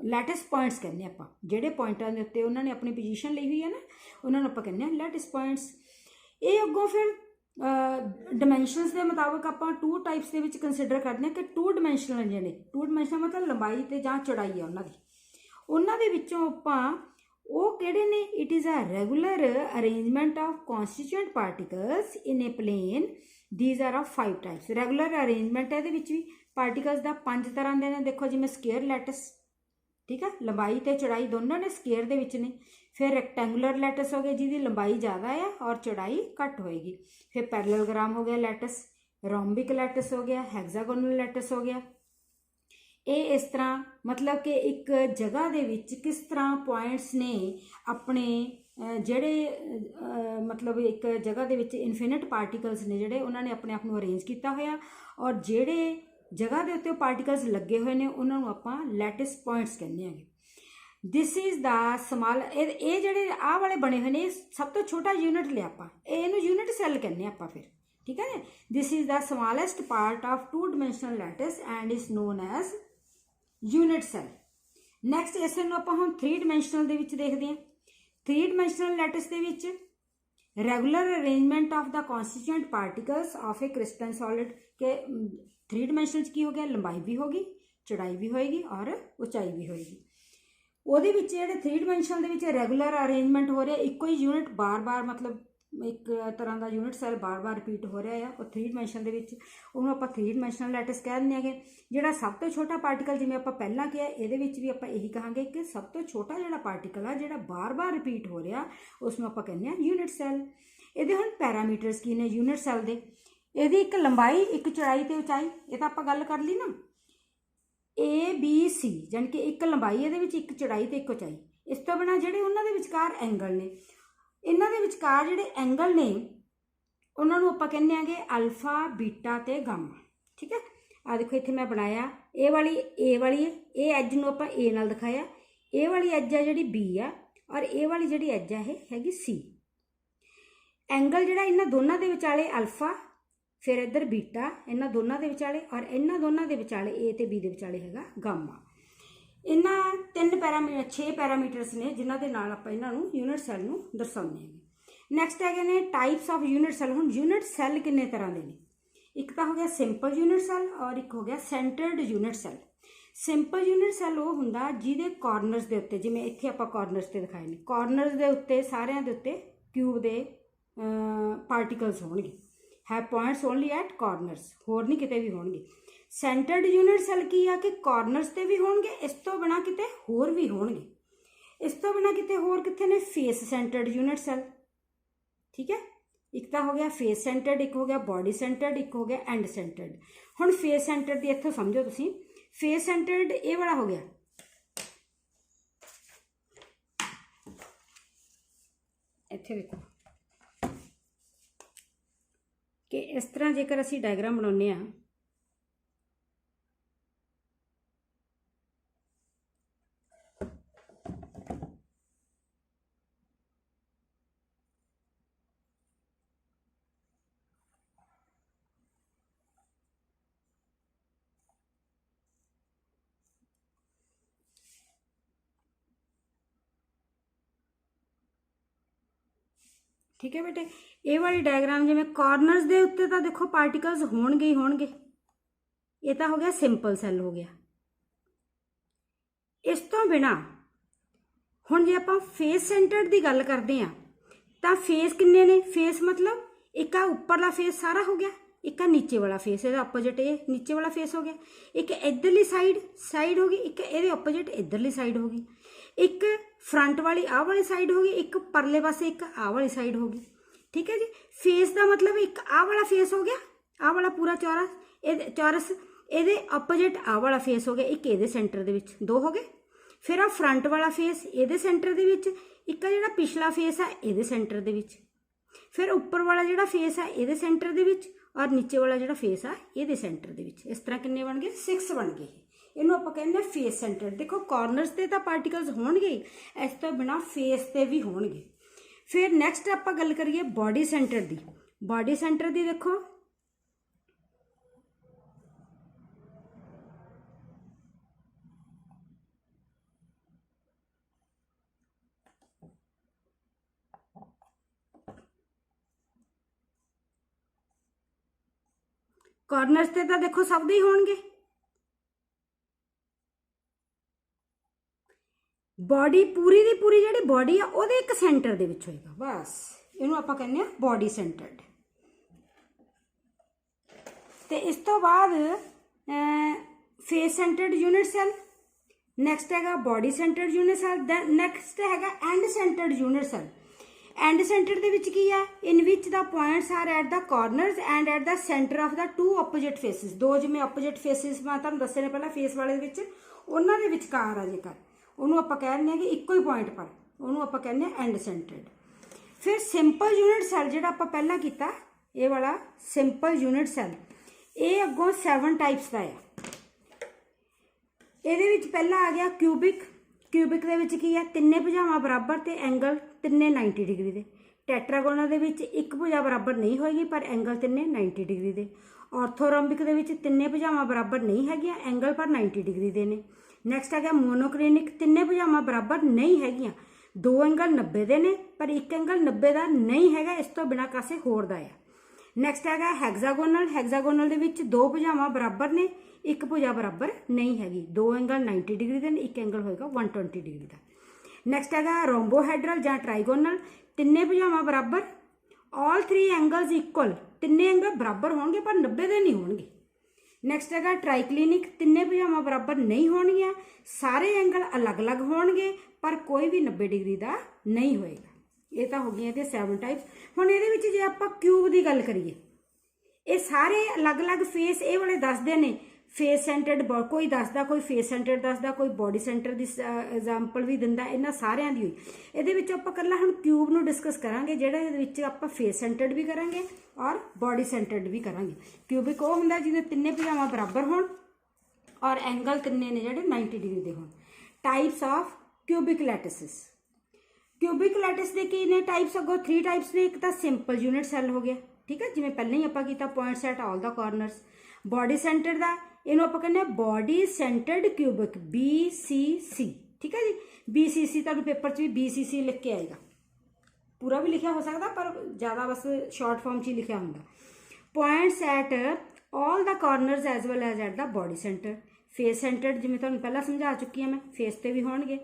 ਲੈਟਸ ਪੁਆਇੰਟਸ ਕਹਿੰਦੇ ਆਪਾਂ। ਜਿਹੜੇ ਪੁਆਇੰਟਾਂ ਦੇ ਉੱਤੇ ਉਹਨਾਂ ਨੇ ਆਪਣੀ ਪੋਜੀਸ਼ਨ ਲਈ ਹੋਈ ਹੈ ਨਾ, ਉਹਨਾਂ ਨੂੰ ਆਪਾਂ ਕਹਿੰਦੇ ਆ ਲੈਟਸ ਪੁਆਇੰਟਸ। ਇਹ ਅੱਗੋਂ ਫਿਰ ਡਾਇਮੈਂਸ਼ਨਸ ਦੇ ਮੁਤਾਬਕ ਆਪਾਂ 2 ਟਾਈਪਸ ਦੇ ਵਿੱਚ ਕੰਸੀਡਰ ਕਰਦੇ ਹਾਂ ਕਿ 2 ਡਾਇਮੈਂਸ਼ਨਲ ਜਿਹੜੇ 2 ਡਾਇਮੈਂਸ਼ਨਲ ਮਤਲਬ ਲੰਬਾਈ ਤੇ ਜਾਂ ਚੌੜਾਈ ਆ ਉਹਨਾਂ ਦੇ ਵਿੱਚੋਂ ਆਪਾਂ ਉਹ ਕਿਹੜੇ ਨੇ, it is a regular arrangement of constituent particles in a plane. These are of 5 types. Regular arrangement ਇਹਦੇ ਵਿੱਚ ਵੀ ਪਾਰਟੀਕਲਸ ਦਾ 5 ਤਰ੍ਹਾਂ ਦੇ ਨੇ। ਦੇਖੋ ਜਿਵੇਂ ਸਕੁਅਰ ਲੈਟਸ, ਠੀਕ ਹੈ, ਲੰਬਾਈ ਤੇ ਚੌੜਾਈ ਦੋਨੋਂ ਨੇ ਸਕੁਅਰ ਦੇ ਵਿੱਚ ਨੇ। ਫਿਰ ਰੈਕਟੈਂਗੂਲਰ ਲੈਟਸ ਹੋ ਗਏ ਜਿਹਦੀ ਲੰਬਾਈ ਜ਼ਿਆਦਾ ਆ ਔਰ ਚੌੜਾਈ ਘੱਟ ਹੋਏਗੀ। ਫਿਰ ਪੈਰਲਲਗ੍ਰਾਮ ਹੋ ਗਿਆ ਲੈਟਸ, ਰੋਮਬਿਕ ਲੈਟਸ ਹੋ ਗਿਆ, ਹੈਗਜ਼ਾਗੋਨਲ ਲੈਟਸ ਹੋ ਗਿਆ। ਇਹ ਇਸ ਤਰ੍ਹਾਂ ਮਤਲਬ ਕਿ ਇੱਕ ਜਗ੍ਹਾ ਦੇ ਵਿੱਚ ਕਿਸ ਤਰ੍ਹਾਂ ਪੁਆਇੰਟਸ ਨੇ ਆਪਣੇ ਜਿਹੜੇ ਮਤਲਬ ਇੱਕ ਜਗ੍ਹਾ ਦੇ ਵਿੱਚ ਇਨਫਿਨਿਟ ਪਾਰਟੀਕਲਸ ਨੇ ਜਿਹੜੇ ਉਹਨਾਂ ਨੇ ਆਪਣੇ ਆਪ ਨੂੰ ਅਰੇਂਜ ਕੀਤਾ ਹੋਇਆ, ਔਰ ਜਿਹੜੇ ਜਗ੍ਹਾ ਦੇ ਉੱਤੇ ਪਾਰਟੀਕਲਸ ਲੱਗੇ ਹੋਏ ਨੇ ਉਹਨਾਂ ਨੂੰ ਆਪਾਂ ਲੈਟਿਸ ਪੁਆਇੰਟਸ ਕਹਿੰਦੇ ਹੈਗੇ। ਦਿਸ ਇਜ਼ ਦਾ ਸਮਾਲ, ਇਹ ਜਿਹੜੇ ਆਹ ਵਾਲੇ ਬਣੇ ਹੋਏ ਨੇ ਸਭ ਤੋਂ ਛੋਟਾ ਯੂਨਿਟ ਲਿਆ ਆਪਾਂ, ਇਹਨੂੰ ਯੂਨਿਟ ਸੈੱਲ ਕਹਿੰਦੇ ਆਪਾਂ ਫਿਰ, ਠੀਕ ਹੈ ਨਾ। This is the smallest part of 2 dimensional lattice and is known as unit cell. Next ਇਸ ਨੂੰ ਆਪਾਂ ਹੁਣ 3 ਡਾਇਮੈਂਸ਼ਨਲ ਦੇ ਵਿੱਚ ਦੇਖਦੇ ਹਾਂ। 3 ਡਾਇਮੈਂਸ਼ਨਲ ਲੈਟਿਸ ਦੇ ਵਿੱਚ regular arrangement of the constituent particles of a crystalline solid ਕੇ 3 ਡਾਇਮੈਂਸ਼ਨਲ 'ਚ ਕੀ ਹੋ ਗਿਆ, ਲੰਬਾਈ ਵੀ ਹੋਗੀ, ਚੌੜਾਈ ਵੀ ਹੋਏਗੀ ਔਰ ਉਚਾਈ ਵੀ ਹੋਏਗੀ। ਉਹਦੇ ਵਿੱਚ ਜਿਹੜੇ 3 ਡਾਇਮੈਂਸ਼ਨਲ ਦੇ ਵਿੱਚ ਰੈਗੂਲਰ ਅਰੇਂਜਮੈਂਟ ਹੋ ਰਿਹਾ, ਇੱਕੋ ਹੀ ਯੂਨਿਟ ਬਾਰ-ਬਾਰ ਮਤਲਬ ਇੱਕ ਤਰ੍ਹਾਂ ਦਾ ਯੂਨਿਟ ਸੈੱਲ ਬਾਰ-ਬਾਰ ਰਿਪੀਟ ਹੋ ਰਿਹਾ ਆ ਉਹ 3 ਡਾਇਮੈਂਸ਼ਨ ਦੇ ਵਿੱਚ, ਉਹਨੂੰ ਆਪਾਂ 3 ਡਾਇਮੈਂਸ਼ਨਲ ਲੈਟਿਸ ਕਹਿ ਦਿੰਦੇ ਹੈਗੇ। ਜਿਹੜਾ ਸਭ ਤੋਂ ਛੋਟਾ ਪਾਰਟੀਕਲ ਜਿਵੇਂ ਆਪਾਂ ਪਹਿਲਾਂ ਕਿਹਾ, ਇਹਦੇ ਵਿੱਚ ਵੀ ਆਪਾਂ ਇਹੀ ਕਹਾਂਗੇ ਕਿ ਸਭ ਤੋਂ ਛੋਟਾ ਜਿਹੜਾ ਪਾਰਟੀਕਲ ਆ ਜਿਹੜਾ ਬਾਰ-ਬਾਰ ਰਿਪੀਟ ਹੋ ਰਿਹਾ ਉਸ ਨੂੰ ਆਪਾਂ ਕਹਿੰਦੇ ਆ ਯੂਨਿਟ ਸੈੱਲ। ਇਹਦੇ ਹੁਣ ਪੈਰਾਮੀਟਰਸ ਕੀ ਨੇ ਯੂਨਿਟ ਸੈੱਲ ਦੇ, ਇਹਦੀ ਇੱਕ ਲੰਬਾਈ, ਇੱਕ ਚੌੜਾਈ ਤੇ ਉਚਾਈ, ਇਹ ਤਾਂ ਆਪਾਂ ਗੱਲ ਕਰ ਲਈ ਨਾ। ABC ਜਾਣੀ ਕਿ ਇੱਕ ਲੰਬਾਈ ਇਹਦੇ ਵਿੱਚ, ਇੱਕ ਚੌੜਾਈ ਤੇ ਇੱਕ ਉਚਾਈ। ਇਸ ਤੋਂ ਬਿਨਾਂ ਜਿਹੜੇ ਉਹਨਾਂ ਦੇ ਵਿਚਕਾਰ ਐਂਗਲ ਨੇ, ਇਹਨਾਂ ਦੇ ਵਿਚਕਾਰ ਜਿਹੜੇ ਐਂਗਲ ਨੇ ਉਹਨਾਂ ਨੂੰ ਆਪਾਂ ਕਹਿੰਦੇ ਆਂਗੇ ਅਲਫਾ, ਬੀਟਾ ਤੇ ਗਾਮਾ, ਠੀਕ ਹੈ। ਆ ਦੇਖੋ ਇੱਥੇ ਮੈਂ ਬਣਾਇਆ, ਇਹ ਵਾਲੀ A ਵਾਲੀ ਹੈ, ਇਹ ਐਜ ਨੂੰ ਆਪਾਂ A ਨਾਲ ਦਿਖਾਇਆ, ਇਹ ਵਾਲੀ ਐਜ ਆ ਜਿਹੜੀ B ਆ ਔਰ ਇਹ ਵਾਲੀ ਜਿਹੜੀ ਐਜ ਆ ਇਹ ਹੈਗੀ C। ਐਂਗਲ ਜਿਹੜਾ ਇਹਨਾਂ ਦੋਨਾਂ ਦੇ ਵਿਚਾਲੇ ਅਲਫਾ, ਫਿਰ ਇੱਧਰ ਬੀਟਾ, ਇਹਨਾਂ ਦੋਨਾਂ ਦੇ ਵਿਚਾਲੇ, ਔਰ ਇਹਨਾਂ ਦੋਨਾਂ ਦੇ ਵਿਚਾਲੇ A ਤੇ B ਦੇ ਵਿਚਾਲੇ ਹੈਗਾ ਗਾਮਾ। ਇਹਨਾਂ 6 ਪੈਰਾਮੀਟਰਸ ਨੇ ਜਿਨ੍ਹਾਂ ਦੇ ਨਾਲ ਆਪਾਂ ਇਹਨਾਂ ਨੂੰ ਯੂਨਿਟ ਸੈੱਲ ਨੂੰ ਦਰਸਾਉਂਦੇ ਹਾਂ। ਨੈਕਸਟ ਹੈਗੇ ਨੇ ਟਾਈਪਸ ਆਫ ਯੂਨਿਟ ਸੈੱਲ। ਹੁਣ ਯੂਨਿਟ ਸੈੱਲ ਕਿੰਨੇ ਤਰ੍ਹਾਂ ਦੇ ਨੇ, ਇੱਕ ਤਾਂ ਹੋ ਗਿਆ ਸਿੰਪਲ ਯੂਨਿਟ ਸੈੱਲ ਔਰ ਇੱਕ ਹੋ ਗਿਆ centred unit cell. Simple unit cell ਉਹ ਹੁੰਦਾ ਜਿਹਦੇ ਕਾਰਨਰਸ ਦੇ ਉੱਤੇ, ਜਿਵੇਂ ਇੱਥੇ ਆਪਾਂ ਕਾਰਨਰਸ ਤੇ ਦਿਖਾਏ ਨੇ, ਕਾਰਨਰਸ ਦੇ ਉੱਤੇ ਸਾਰਿਆਂ ਦੇ ਉੱਤੇ ਕਿਊਬ ਦੇ ਪਾਰਟੀਕਲਸ ਹੋਣਗੇ। Have points only at corners, होर नहीं किते भी होणगे। सेंटर्ड यूनिट सैल की आ कि कॉर्नर्स ते भी होणगे, इस तो बिना किते होर भी होणगे। इस तो बिना किते होर कित्थे ने? फेस सेंटर्ड यूनिट सैल, ठीक है। एक तो हो गया फेस सेंटर्ड, एक हो गया बॉडी सेंटर्ड, एक हो गया एंड सेंटर्ड। हुण फेस सेंटर्ड दी इत्थों समझो तुसीं, फेस सेंटर्ड ये वाला हो गया, इत्थे देखो कि इस तरह जेकर असीं डायग्राम बनाउने आ, ठीक है बेटे। ये वाली डायग्राम जिवें कॉर्नर्स दे उत्ते तां देखो पार्टिकल्स होणगे ही होणगे, ये तो हो गया सिंपल सैल हो गया। इस तो बिना हुण जे आपां फेस सेंटर्ड दी गल करदे आं तां फेस किन्ने ने? फेस मतलब एक आ उपरला फेस सारा हो गया, एक आ नीचे वाला फेस, इहदा अपोजिट ये नीचे वाला फेस हो गया, एक इधरली साइड होगी, एक इहदे अपोजिट इधरली साइड होगी, एक फ्रंट वाली आ वाली साइड होगी, एक परले पासे एक आ वाली साइड होगी, ठीक है जी। फेस का मतलब एक आ वाला फेस हो गया, आ वाला पूरा चौरस ਇਹਦੇ ਆਪੋजिट आ वाला फेस हो गया, एक ਇਹਦੇ सेंटर ਦੇ ਵਿੱਚ, दो हो गए। फिर आ फ्रंट वाला फेस ਇਹਦੇ सेंटर ਦੇ ਵਿੱਚ, ਇੱਕ ਆ ਜਿਹੜਾ ਪਿਛਲਾ फेस है ਇਹਦੇ सेंटर ਦੇ ਵਿੱਚ, फिर ਉੱਪਰ वाला ਜਿਹੜਾ फेस है ਇਹਦੇ सेंटर ਦੇ ਵਿੱਚ, और नीचे वाला ਜਿਹੜਾ फेस है ਇਹਦੇ सेंटर ਦੇ ਵਿੱਚ। इस तरह किन्ने बन गए? 6 बन गए। ਇਹਨੂੰ ਆਪਾਂ ਕਹਿੰਦੇ फेस सेंटर। देखो कॉर्नर्स ਤੇ ਤਾਂ पार्टिकल्स ਹੋਣਗੇ, ਇਸ ਤੋਂ ਬਿਨਾ फेस ਤੇ ਵੀ ਹੋਣਗੇ। फिर नैक्सट ਆਪਾਂ ਗੱਲ ਕਰੀਏ बॉडी सेंटर ਦੀ। बॉडी सेंटर ਦੀ देखो कॉर्नर्स ते तो देखो सब दे ही होणगे। बॉडी पूरी दी पूरी जिहड़ी बॉडी आ उहदे एक सेंटर दे विच होएगा, बस इहनूं आपां कहने आ बॉडी सेंटर्ड। ते इस तो बाद face centred unit cell, next हैगा body centred unit cell, then next हैगा end centred unit cell. End centre दे विच की है? In which the points are at the corners and at the centre of the two opposite faces. दो जिवें opposite faces मैं तुहानूं दस्से ने पहला फेस वाले दे विच, उन्हां दे विचकार आ जेकर उन्होंने आपां कहने कि इक्को ही पॉइंट पर, उन्होंने आपां कहने एंड सेंटर्ड। फिर सिंपल यूनिट सैल जिहड़ा आपां पहला कीता, ये वाला सिंपल यूनिट सैल, ये अगों 7 टाइप्स का है। ਇਹਦੇ ਵਿੱਚ पहला आ गया क्यूबिक। क्यूबिक ਦੇ ਵਿੱਚ ਕੀ ਹੈ? ਤਿੰਨੇ ਭੁਜਾਵਾਂ ਬਰਾਬਰ ਤੇ ਐਂਗਲ ਤਿੰਨੇ 90 ਡਿਗਰੀ ਦੇ। ਟੈਟਰਾਗੋਨਲ ਦੇ ਵਿੱਚ ਇੱਕ ਭੁਜਾ ਬਰਾਬਰ ਨਹੀਂ ਹੋਏਗੀ ਪਰ ਐਂਗਲ ਤਿੰਨੇ 90 ਡਿਗਰੀ ਦੇ। ਆਰਥੋਰੋਂਬਿਕ ਦੇ ਵਿੱਚ ਤਿੰਨੇ ਭੁਜਾਵਾਂ ਬਰਾਬਰ ਨਹੀਂ ਹੈਗੀਆਂ, ਐਂਗਲ ਪਰ 90 ਡਿਗਰੀ ਦੇ ਨੇ। ਨੈਕਸਟ ਆ ਗਿਆ ਮੋਨੋਕਲੀਨਿਕ। ਤਿੰਨੇ ਭੁਜਾਵਾਂ ਬਰਾਬਰ ਨਹੀਂ ਹੈਗੀਆਂ, ਦੋ ਐਂਗਲ 90 ਦੇ ਨੇ ਪਰ ਇੱਕ ਐਂਗਲ 90 ਦਾ ਨਹੀਂ ਹੈਗਾ, ਇਸ ਤੋਂ ਬਿਨਾਂ ਕਾਸੇ ਹੋਰ ਦਾ ਆ। ਨੈਕਸਟ ਹੈਗਾ ਹੈਗਜ਼ਾਗੋਨਲ। ਹੈਗਜ਼ਾਗੋਨਲ ਦੇ ਵਿੱਚ ਦੋ ਭੁਜਾਵਾਂ ਬਰਾਬਰ ਨੇ, एक भुजा बराबर नहीं हैगी, दो एंगल 90 डिग्री के, एक एंगल होएगा 120 डिग्री का। नैक्सट हैगा रोम्बोहेड्रल या ट्राइगोनल। तिन्ने भुजावां बराबर, ऑल 3 एंगल्स इक्वल, तिन्ने एंगल बराबर होंगे पर 90 दे नहीं होंगे। नैक्सट हैगा ट्राइक्लिनिक। तिन्ने भुजावां बराबर नहीं होणगियां, सारे एंगल अलग अलग होणगे पर कोई भी 90 डिग्री का नहीं होएगा। ये तो हो गई ये 7 टाइप्स। हुण इहदे विच जे आपां क्यूब की गल करिए, ये सारे अलग अलग फेस ये वाले दसदे ने। फेस सेंटर्ड कोई दसदा, कोई फेस सेंटर्ड दसदा, कोई बॉडी सेंटर की एग्जाम्पल भी दिंदा, इन्हां सारियां दी होई। इहदे विच आपां कल्ला हुण क्यूब नूं डिस्कस करांगे, जिहड़े इहदे विच आपां फेस सेंटर्ड भी करांगे और बॉडी सेंटर्ड भी करांगे। क्यूबिक वो हुंदा जिहदे तिन्ने भुजावां बराबर होण और एंगल तिन्ने ने जिहड़े 90 डिग्री दे होण। Types of cubic lattices. Cubic lattice दे की ने टाइप्स? अगों 3 टाइप्स ने। एक तां सिंपल यूनिट सैल हो गया, ठीक है, जिवें पहले ही आपां कीता points at all the corners. Body centre दा इहनूं आपां कहने बॉडी सेंटर्ड क्यूबिक, BCC, ठीक है जी। BCC तुहानूं पेपर च भी BCC लिख के आएगा, पूरा भी लिखा हो सकता पर ज़्यादा बस शॉर्ट फॉर्म च ही लिखा होंदा। Points at all the corners as well as at the body centre. Face centred जिवें तुहानूं पहला समझा चुकी हैं मैं, फेस ते भी होणगे।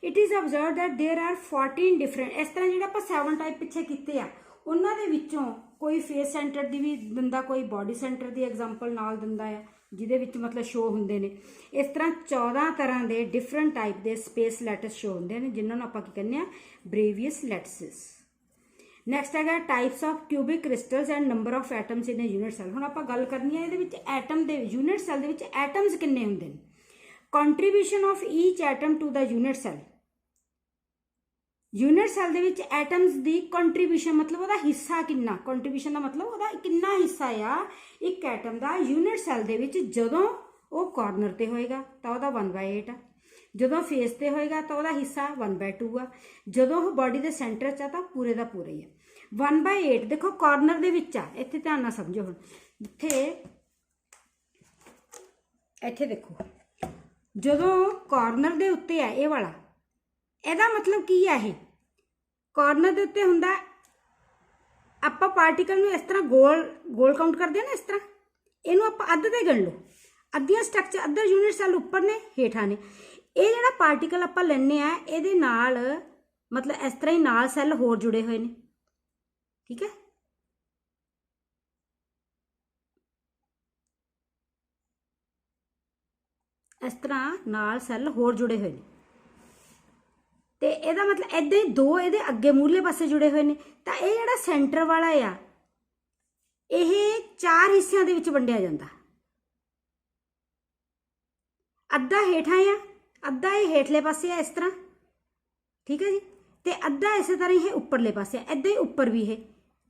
It is observe that there are 14 different, इस तरह जिहड़े आपां 7 टाइप पिछे कीते आ उन्हां दे विच्चों कोई फेस सेंटर की भी दिंदा, कोई बॉडी सेंटर की एग्जाम्पल नाल दिंदा है, जिहदे विच मतलब शो हुंदे ने। इस तरह 14 तरह के डिफरेंट टाइप के स्पेस लैटिस शो हुंदे ने, जिन्हां नूं आपां की कहने आ ब्रेवियस लैटिसेस। नैक्सट है types of cubic crystals and number of atoms in a unit cell. हुण आपां गल करनी है इहदे विच एटम दे यूनिट सैल दे विच एटम्स किन्ने हुंदे ने, contribution of each atom to the unit cell. Unit cell दे विच एटम्स दी कंट्रीब्यूशन मतलब उहदा हिस्सा किन्ना, कंट्रीब्यूशन का मतलब उहदा किन्ना हिस्सा आ एक एटम दा यूनिट सैल दे विच। जदों वो कॉर्नर ते होएगा तां उहदा 1/8 आ, जदों फेस ते होएगा तां उहदा हिस्सा 1/2 आ, जदों वो बॉडी दे सेंटर च आ तां पूरे दा पूरा ही आ। 1/8 देखो कॉर्नर दे विच आ, इत्थे ध्यान नाल समझो। हुण जिथे इत्थे देखो जदों कॉर्नर दे उत्ते आ इह वाला, ਇਹਦਾ मतलब की है ये कॉर्नर के उत्ते हुंदा। आपां पार्टिकल नूं इस तरह गोल गोल काउंट करते हैं ना, इस तरह इनू आपां अद्ध ते गिण लो, अद्धियां स्ट्रक्चर अद्धा यूनिट सैल उपर ने हेठां ने। ये जिहड़ा पार्टिकल आपां लैने आ इहदे नाल मतलब इस तरह ही नाल सैल होर जुड़े हुए ने, ठीक है। इस तरह नाल सैल होर जुड़े हुए ने, तो यदा मतलब इदा ही दो ये अगे मूरले पासे जुड़े हुए हैं। तो यह जोड़ा सेंटर वाला आ ये 4 हिस्सों के वंडिया जाता, अद्धा हेठां आ, अद्धा ये हेठले पासे आ इस तरह, ठीक है जी, तो अद्धा इस तरह ही उपरले पासे इदा ही उपर भी ये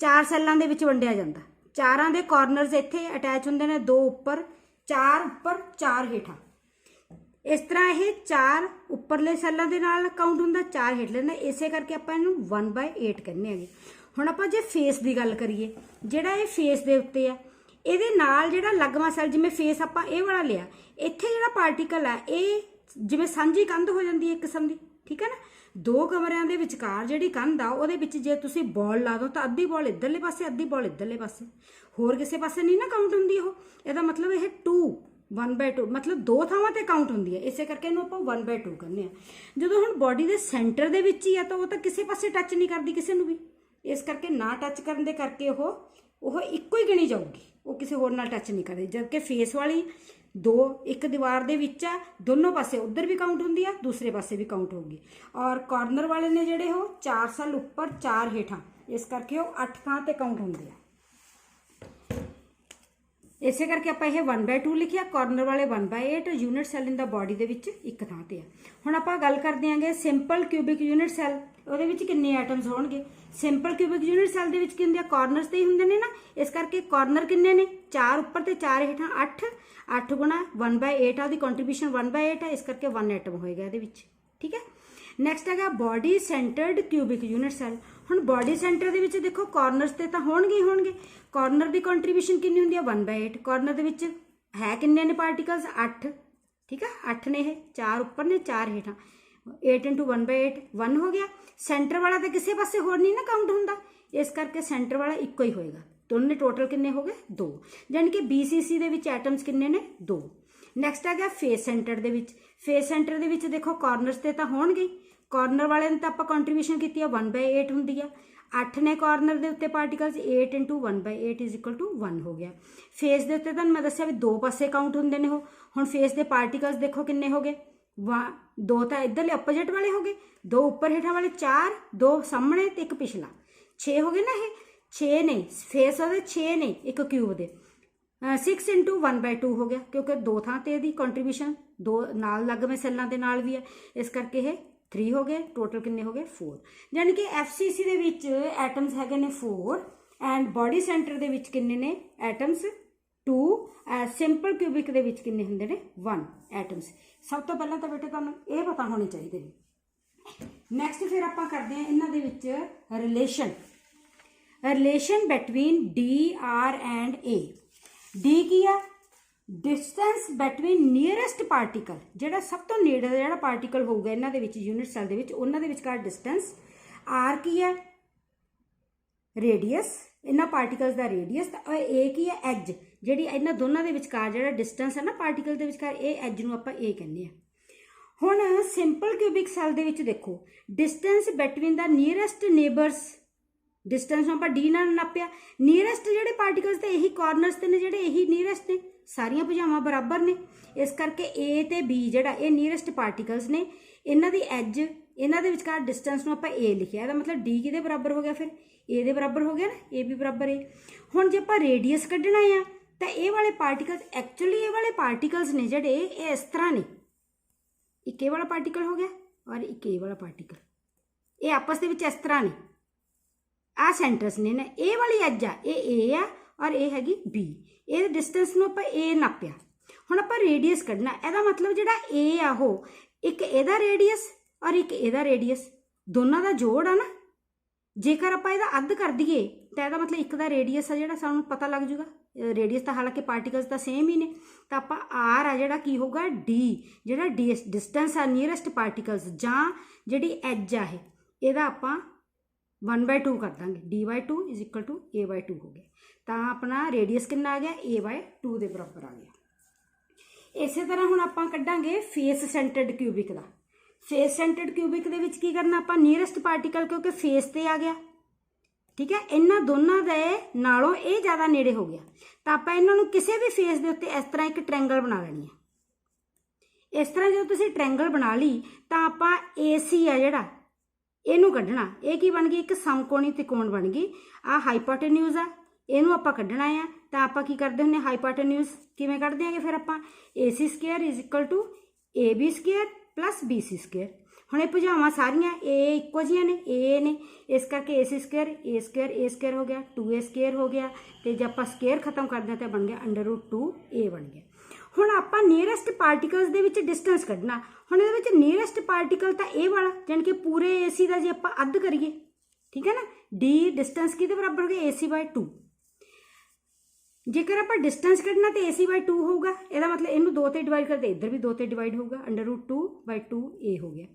4 सैलों के वंडिया जाता। चारां दे कॉर्नरस इत्थे अटैच होंदे ने, 2 उपर 4 उपर 4 हेठां। इस तरह ये 4 उपरले सैलों के नाल काउंट होंदा, 4 हेठले ने, इस करके आपां इहनूं 1/8 कहने हैं। हुण आपां जे फेस की गल करिए, जिहड़ा ये फेस के उत्ते आ इहदे नाल जिहड़ा लगवा सैल, जिवें फेस आपां इह वाला लिया, इत्थे जिहड़ा पार्टिकल आ ये जिवें सांझी कंध हो जाती है एक किस्म की, ठीक है ना। 2 कमरिਆਂ ਦੇ ਵਿਚਕਾਰ ਜਿਹੜੀ ਕੰਧ ਆ ਉਹਦੇ ਵਿੱਚ ਜੇ ਤੁਸੀਂ ਬॉल ਲਾ ਦੋ ਤਾਂ ਅੱਧੀ बॉल ਇੱਧਰਲੇ ਪਾਸੇ ਅੱਧੀ बॉल ਇੱਧਰਲੇ ਪਾਸੇ, ਹੋਰ ਕਿਸੇ ਪਾਸੇ ਨਹੀਂ ਨਾ ਕਾਊਂਟ ਹੁੰਦੀ ਉਹ। ਇਹਦਾ ਮਤਲਬ ਇਹ 2 1/2 मतलब 2 ਥਾਵਾਂ ਤੇ ਕਾਊਂਟ ਹੁੰਦੀ ਹੈ, ਇਸੇ ਕਰਕੇ ਇਹਨੂੰ ਆਪਾਂ 1/2 ਕਹਿੰਦੇ ਆ। ਜਦੋਂ ਹੁਣ ਬੋਡੀ ਦੇ ਸੈਂਟਰ ਦੇ ਵਿੱਚ ਹੀ ਆ ਤਾਂ ਉਹ ਤਾਂ ਕਿਸੇ ਪਾਸੇ ਟੱਚ ਨਹੀਂ ਕਰਦੀ ਕਿਸੇ ਨੂੰ ਵੀ, ਇਸ ਕਰਕੇ ਨਾ ਟੱਚ ਕਰਨ ਦੇ ਕਰਕੇ ਉਹ ਇੱਕੋ ਹੀ ਗਿਣੀ ਜਾਊਗੀ, ਉਹ ਕਿਸੇ ਹੋਰ ਨਾਲ ਟੱਚ ਨਹੀਂ ਕਰਦੀ। ਜਦ ਕਿ ਫੇਸ ਵਾਲੀ 2 एक दीवार ਦੇ ਵਿੱਚ ਆ, दोनों पासे उधर भी काउंट होंदी आ, दूसरे पासे भी काउंट होगी। और कॉर्नर वाले ने ਜਿਹੜੇ ਉਹ 4 सैल ਉੱਪਰ 4 ਹੇਠਾਂ, ਇਸ ਕਰਕੇ ਉਹ 8 ਥਾਂ ਤੇ ਕਾउंट ਹੁੰਦੇ ਆ। इसे करके आप यह 1/2 लिखिया, कॉर्नर वाले 1/8, unit cell in the body के एक थां ते आ। हुण आपां गल करदे आंगे सिंपल क्यूबिक यूनिट सैल, ਉਹਦੇ ਵਿੱਚ किन्ने एटम्स होणगे। सिंपल क्यूबिक यूनिट सैल ਦੇ ਵਿੱਚ ਕੀ ਹੁੰਦੇ ਆ, कॉर्नरस ਤੇ ਹੀ ਹੁੰਦੇ ਨੇ ना, इस करके कॉर्नर किन्ने ने 4 ਉੱਪਰ ਤੇ 4 ਹੇਠਾਂ 8, 8 गुणा 1/8 आ, ਉਹਦੀ ਕੰਟਰੀਬਿਊਸ਼ਨ 1/8 है, इस करके 1 एटम होएगा ਇਹਦੇ ਵਿੱਚ, ठीक है। नैक्सट है body centred cubic unit cell. हुण बॉडी सेंटर ਦੇ ਵਿੱਚ देखो कॉर्नरस ਤੇ ਤਾਂ ਹੋਣਗੇ ही होणगे। कॉर्नर की कंट्रीब्यूशन कितनी होंगी है 1/8। कॉर्नर ਦੇ ਵਿੱਚ है किन्ने ने पार्टिकल्स 8, ठीक है, 8 ने, 4 ऊपर ने 4 हेठां, 8 × 1/8 1 हो गया। सेंटर वाला तो किसी पासे होर नहीं ना काउंट होंदा, इस करके सेंटर वाला इक्को ही होएगा। दोनों टोटल किन्ने हो गए 2, यानी कि BCC ਦੇ ਵਿੱਚ एटम्स किन्ने ने 2। नैक्सट आ गया फेस सेंटर ਦੇ ਵਿੱਚ। फेस सेंटर ਦੇ ਵਿੱਚ देखो कॉर्नरस ਤੇ ਤਾਂ ਹੋਣਗੇ, कॉर्नर वाले ने तो आप कंट्रीब्यूशन की 1/8 होंदी है, 8 ने कॉर्नर के उत्ते पार्टिकल्स, 8 × 1/8 = 1 हो गया। फेस के उत्ते तुहानूं मैं दस्सिया भी 2 पासे काउंट होंदे ने। हुण फेस के पार्टिकल्स देखो किन्ने हो गए, 2 तो इधरले अपोजिट वाले हो गए, 2 उपर हेठां वाले 4, 2 सामने ते 1 पिछला, 6 हो गए ना। ये 6 ने फेस वाले 6 ने एक क्यूब के, 6 × 1/2 हो गया, क्योंकि 2 थां ते दी कंट्रीब्यूशन 2 नाल लगवें सैलों के नाल भी है, इस करके ये 3 हो गए। टोटल किन्ने हो गए 4, यानी कि FCC ਦੇ ਵਿੱਚ एटम्स हैगे ने 4 एंड बॉडी सेंटर ਦੇ ਵਿੱਚ किन्ने ने एटम्स 2, सिंपल क्यूबिक ਦੇ ਵਿੱਚ किन्ने ਹੁੰਦੇ ਨੇ 1 एटम्स। सब तो पहला तो बेटे ਤੁਹਾਨੂੰ ਇਹ ਪਤਾ ਹੋਣੇ ਚਾਹੀਦੇ ਨੇ। नैक्सट फिर ਆਪਾਂ ਕਰਦੇ ਹਾਂ ਇਹਨਾਂ ਦੇ ਵਿੱਚ relation between D, R and A। D की आ डिस्टेंस बिटवीन नीयरेस्ट पार्टिकल, ਜਿਹੜਾ सब तो नेड़े ਜਿਹੜਾ पार्टिकल होगा ਇਹਨਾਂ ਦੇ ਵਿੱਚ यूनिट सैल ਦੇ ਵਿੱਚ, ਉਹਨਾਂ ਦੇ ਵਿਚਕਾਰ डिस्टेंस। R की है रेडियस, इन्हां पार्टिकल्स का रेडियस। और A की है एज, ਜਿਹੜੀ ਇਹਨਾਂ ਦੋਨਾਂ ਦੇ ਵਿਚਕਾਰ ਜਿਹੜਾ डिस्टेंस है ना पार्टिकल ਦੇ ਵਿਚਕਾਰ, ਇਹ एज ਨੂੰ ਆਪਾਂ A ਕਹਿੰਦੇ ਆ। ਹੁਣ ਸਿੰਪਲ क्यूबिक सैल ਦੇ ਵਿੱਚ देखो distance between the nearest neighbours distance ਨੂੰ ਆਪਾਂ d ਨਾਲ ਨਾਪਿਆ। ਨੀਅਰੈਸਟ ਜਿਹੜੇ ਪਾਰਟੀਕਲਸ ਤੇ ਇਹੀ ਕਾਰਨਰਸ ਤੇ ਨੇ, ਜਿਹੜੇ ਇਹੀ ਨੀਅਰੈਸਟ ਨੇ, ਸਾਰੀਆਂ ਭੁਜਾਵਾਂ ਬਰਾਬਰ ਨੇ, ਇਸ ਕਰਕੇ a ਤੇ b ਜਿਹੜਾ ਇਹ ਨੀਅਰੈਸਟ ਪਾਰਟੀਕਲਸ ਨੇ, ਇਹਨਾਂ ਦੀ ਐਜ, ਇਹਨਾਂ ਦੇ ਵਿਚਕਾਰ ਡਿਸਟੈਂਸ ਨੂੰ ਆਪਾਂ a ਲਿਖਿਆ। ਇਹਦਾ ਮਤਲਬ d ਕਿਹਦੇ ਬਰਾਬਰ ਹੋ ਗਿਆ ਫਿਰ? a ਦੇ ਬਰਾਬਰ ਹੋ ਗਿਆ ਨਾ, a ਵੀ ਬਰਾਬਰ a। ਹੁਣ ਜੇ ਆਪਾਂ ਰੇਡੀਅਸ ਕੱਢਣਾ ਆ ਤਾਂ ਇਹ ਵਾਲੇ ਪਾਰਟੀਕਲਸ, ਐਕਚੁਅਲੀ ਇਹ ਵਾਲੇ ਪਾਰਟੀਕਲਸ ਨੇ ਜਿਹੜੇ ਇਹ ਇਸ ਤਰ੍ਹਾਂ ਨੇ, ਇੱਕ ਇਹ ਵਾਲਾ ਪਾਰਟੀਕਲ ਹੋ ਗਿਆ ਔਰ ਇੱਕ ਇਹ ਵਾਲਾ ਪਾਰਟੀਕਲ, ਇਹ ਆਪਸ ਦੇ ਵਿੱਚ ਇਸ ਤਰ੍ਹਾਂ ਨੇ, ਆਹ ਸੈਂਟਰਸ ਨੇ ਨਾ, ਇਹ ਵਾਲੀ ਐਜ ਆ ਇਹ a ਆ ਔਰ ਇਹ ਹੈਗੀ b। ਇਹ ਡਿਸਟੈਂਸ ਨੂੰ ਆਪਾਂ a ਨਾਪਿਆ। ਹੁਣ ਆਪਾਂ ਰੇਡੀਅਸ ਕੱਢਣਾ, ਇਹਦਾ ਮਤਲਬ ਜਿਹੜਾ a ਆ ਉਹ ਇੱਕ ਇਹਦਾ ਰੇਡੀਅਸ ਔਰ ਇੱਕ ਇਹਦਾ ਰੇਡੀਅਸ, ਦੋਨਾਂ ਦਾ ਜੋੜ ਆ ਨਾ। ਜੇਕਰ ਆਪਾਂ ਇਹਦਾ ਅੱਧ ਕਰ ਦਈਏ ਤਾਂ ਇਹਦਾ ਮਤਲਬ ਇੱਕ ਦਾ ਰੇਡੀਅਸ ਆ ਜਿਹੜਾ ਸਾਨੂੰ ਪਤਾ ਲੱਗ ਜੂਗਾ। ਰੇਡੀਅਸ ਤਾਂ ਹਾਲਾਂਕਿ ਪਾਰਟੀਕਲਸ ਤਾਂ ਸੇਮ ਹੀ ਨੇ, ਤਾਂ ਆਪਾਂ r ਆ ਜਿਹੜਾ ਕੀ ਹੋਊਗਾ d, ਜਿਹੜਾ ਡਿਸਟੈਂਸ ਆ ਨੀਅਰੈਸਟ ਪਾਰਟੀਕਲਸ ਜਾਂ ਜਿਹੜੀ ਐਜ ਆ ਇਹਦਾ ਆਪਾਂ 1/2 ਕਰ ਦਾਂਗੇ। d/2 = a/2 ਹੋ ਗਿਆ। ਤਾਂ ਆਪਣਾ ਰੇਡੀਅਸ ਕਿੰਨਾ ਆ ਗਿਆ? a/2 ਦੇ ਬਰਾਬਰ ਆ ਗਿਆ। ਇਸੇ ਤਰ੍ਹਾਂ ਹੁਣ ਆਪਾਂ ਕੱਢਾਂਗੇ ਫੇਸ ਸੈਂਟਰਡ ਕਿਊਬਿਕ ਦਾ। ਫੇਸ ਸੈਂਟਰਡ ਕਿਊਬਿਕ ਦੇ ਵਿੱਚ ਕੀ ਕਰਨਾ ਆਪਾਂ? ਨੀਅਰੈਸਟ ਪਾਰਟੀਕਲ ਕਿਉਂਕਿ ਫੇਸ ਤੇ ਆ ਗਿਆ, ਠੀਕ ਹੈ, ਇਹਨਾਂ ਦੋਨਾਂ ਦੇ ਨਾਲੋਂ ਇਹ ਜ਼ਿਆਦਾ ਨੇੜੇ ਹੋ ਗਿਆ, ਤਾਂ ਆਪਾਂ ਇਹਨਾਂ ਨੂੰ ਕਿਸੇ ਵੀ ਫੇਸ ਦੇ ਉੱਤੇ ਇਸ ਤਰ੍ਹਾਂ ਇੱਕ ਟ੍ਰਾਇੰਗਲ ਬਣਾ ਲੈਣੀ ਹੈ। ਇਸ ਤਰ੍ਹਾਂ ਜਦੋਂ ਤੁਸੀਂ ਟ੍ਰਾਇੰਗਲ ਬਣਾ ਲਈ ਤਾਂ ਆਪਾਂ AC ਆ ਜਿਹੜਾ ਇਹਨੂੰ ਕੱਢਣਾ। ਇਹ ਕੀ ਬਣ ਗਈ? ਇੱਕ ਸਮਕੋਣੀ ਤਿਕੋਣ ਬਣ ਗਈ। ਆਹ ਹਾਈਪੋਟੇਨਿਊਜ਼ ਆ, ਇਹਨੂੰ ਆਪਾਂ ਕੱਢਣਾ ਆ। ਤਾਂ ਆਪਾਂ ਕੀ ਕਰਦੇ ਹੁੰਦੇ? ਹਾਈਪੋਟੇਨਿਊਜ਼ ਕਿਵੇਂ ਕੱਢਦੇ ਆਂਗੇ ਫਿਰ ਆਪਾਂ? AC² = AB² + BC²। ਹੁਣ ਇਹ ਭੁਜਾਵਾਂ ਸਾਰੀਆਂ ਇਹ ਇੱਕੋ ਜਿਹੀਆਂ ਨੇ, a ਨੇ, ਇਸ ਕਰਕੇ AC² ਹੋ ਗਿਆ, 2a² ਹੋ ਗਿਆ, ਤੇ ਜੇ ਆਪਾਂ ਸਕੁਅਰ ਖਤਮ ਕਰਦੇ ਹਾਂ ਤਾਂ ਬਣ ਗਿਆ √2a ਬਣ ਗਿਆ। ਹੁਣ ਆਪਾਂ ਨੀਅਰੈਸਟ ਪਾਰਟੀਕਲਸ ਦੇ ਵਿੱਚ ਡਿਸਟੈਂਸ ਕੱਢਣਾ। ਹੁਣ ਇਹਦੇ ਵਿੱਚ ਨੀਅਰੈਸਟ ਪਾਰਟੀਕਲ ਤਾਂ ਇਹ ਵਾਲਾ, ਜਾਣੀ ਕਿ ਪੂਰੇ AC ਦਾ ਜੇ ਆਪਾਂ ਅੱਧ ਕਰੀਏ, ਠੀਕ ਹੈ ਨਾ, d ਡਿਸਟੈਂਸ ਕਿਹਦੇ ਬਰਾਬਰ ਹੋ ਗਿਆ? AC/2। ਜੇਕਰ ਆਪਾਂ ਡਿਸਟੈਂਸ ਕੱਢਣਾ ਤੇ AC/2 ਹੋਊਗਾ, ਇਹਦਾ ਮਤਲਬ ਇਹਨੂੰ 2 ਤੇ ਡਿਵਾਈਡ ਕਰਦੇ ਇੱਧਰ ਵੀ 2 ਤੇ ਡਿਵਾਈਡ ਹੋਊਗਾ, √2/2a ਹੋ ਗਿਆ।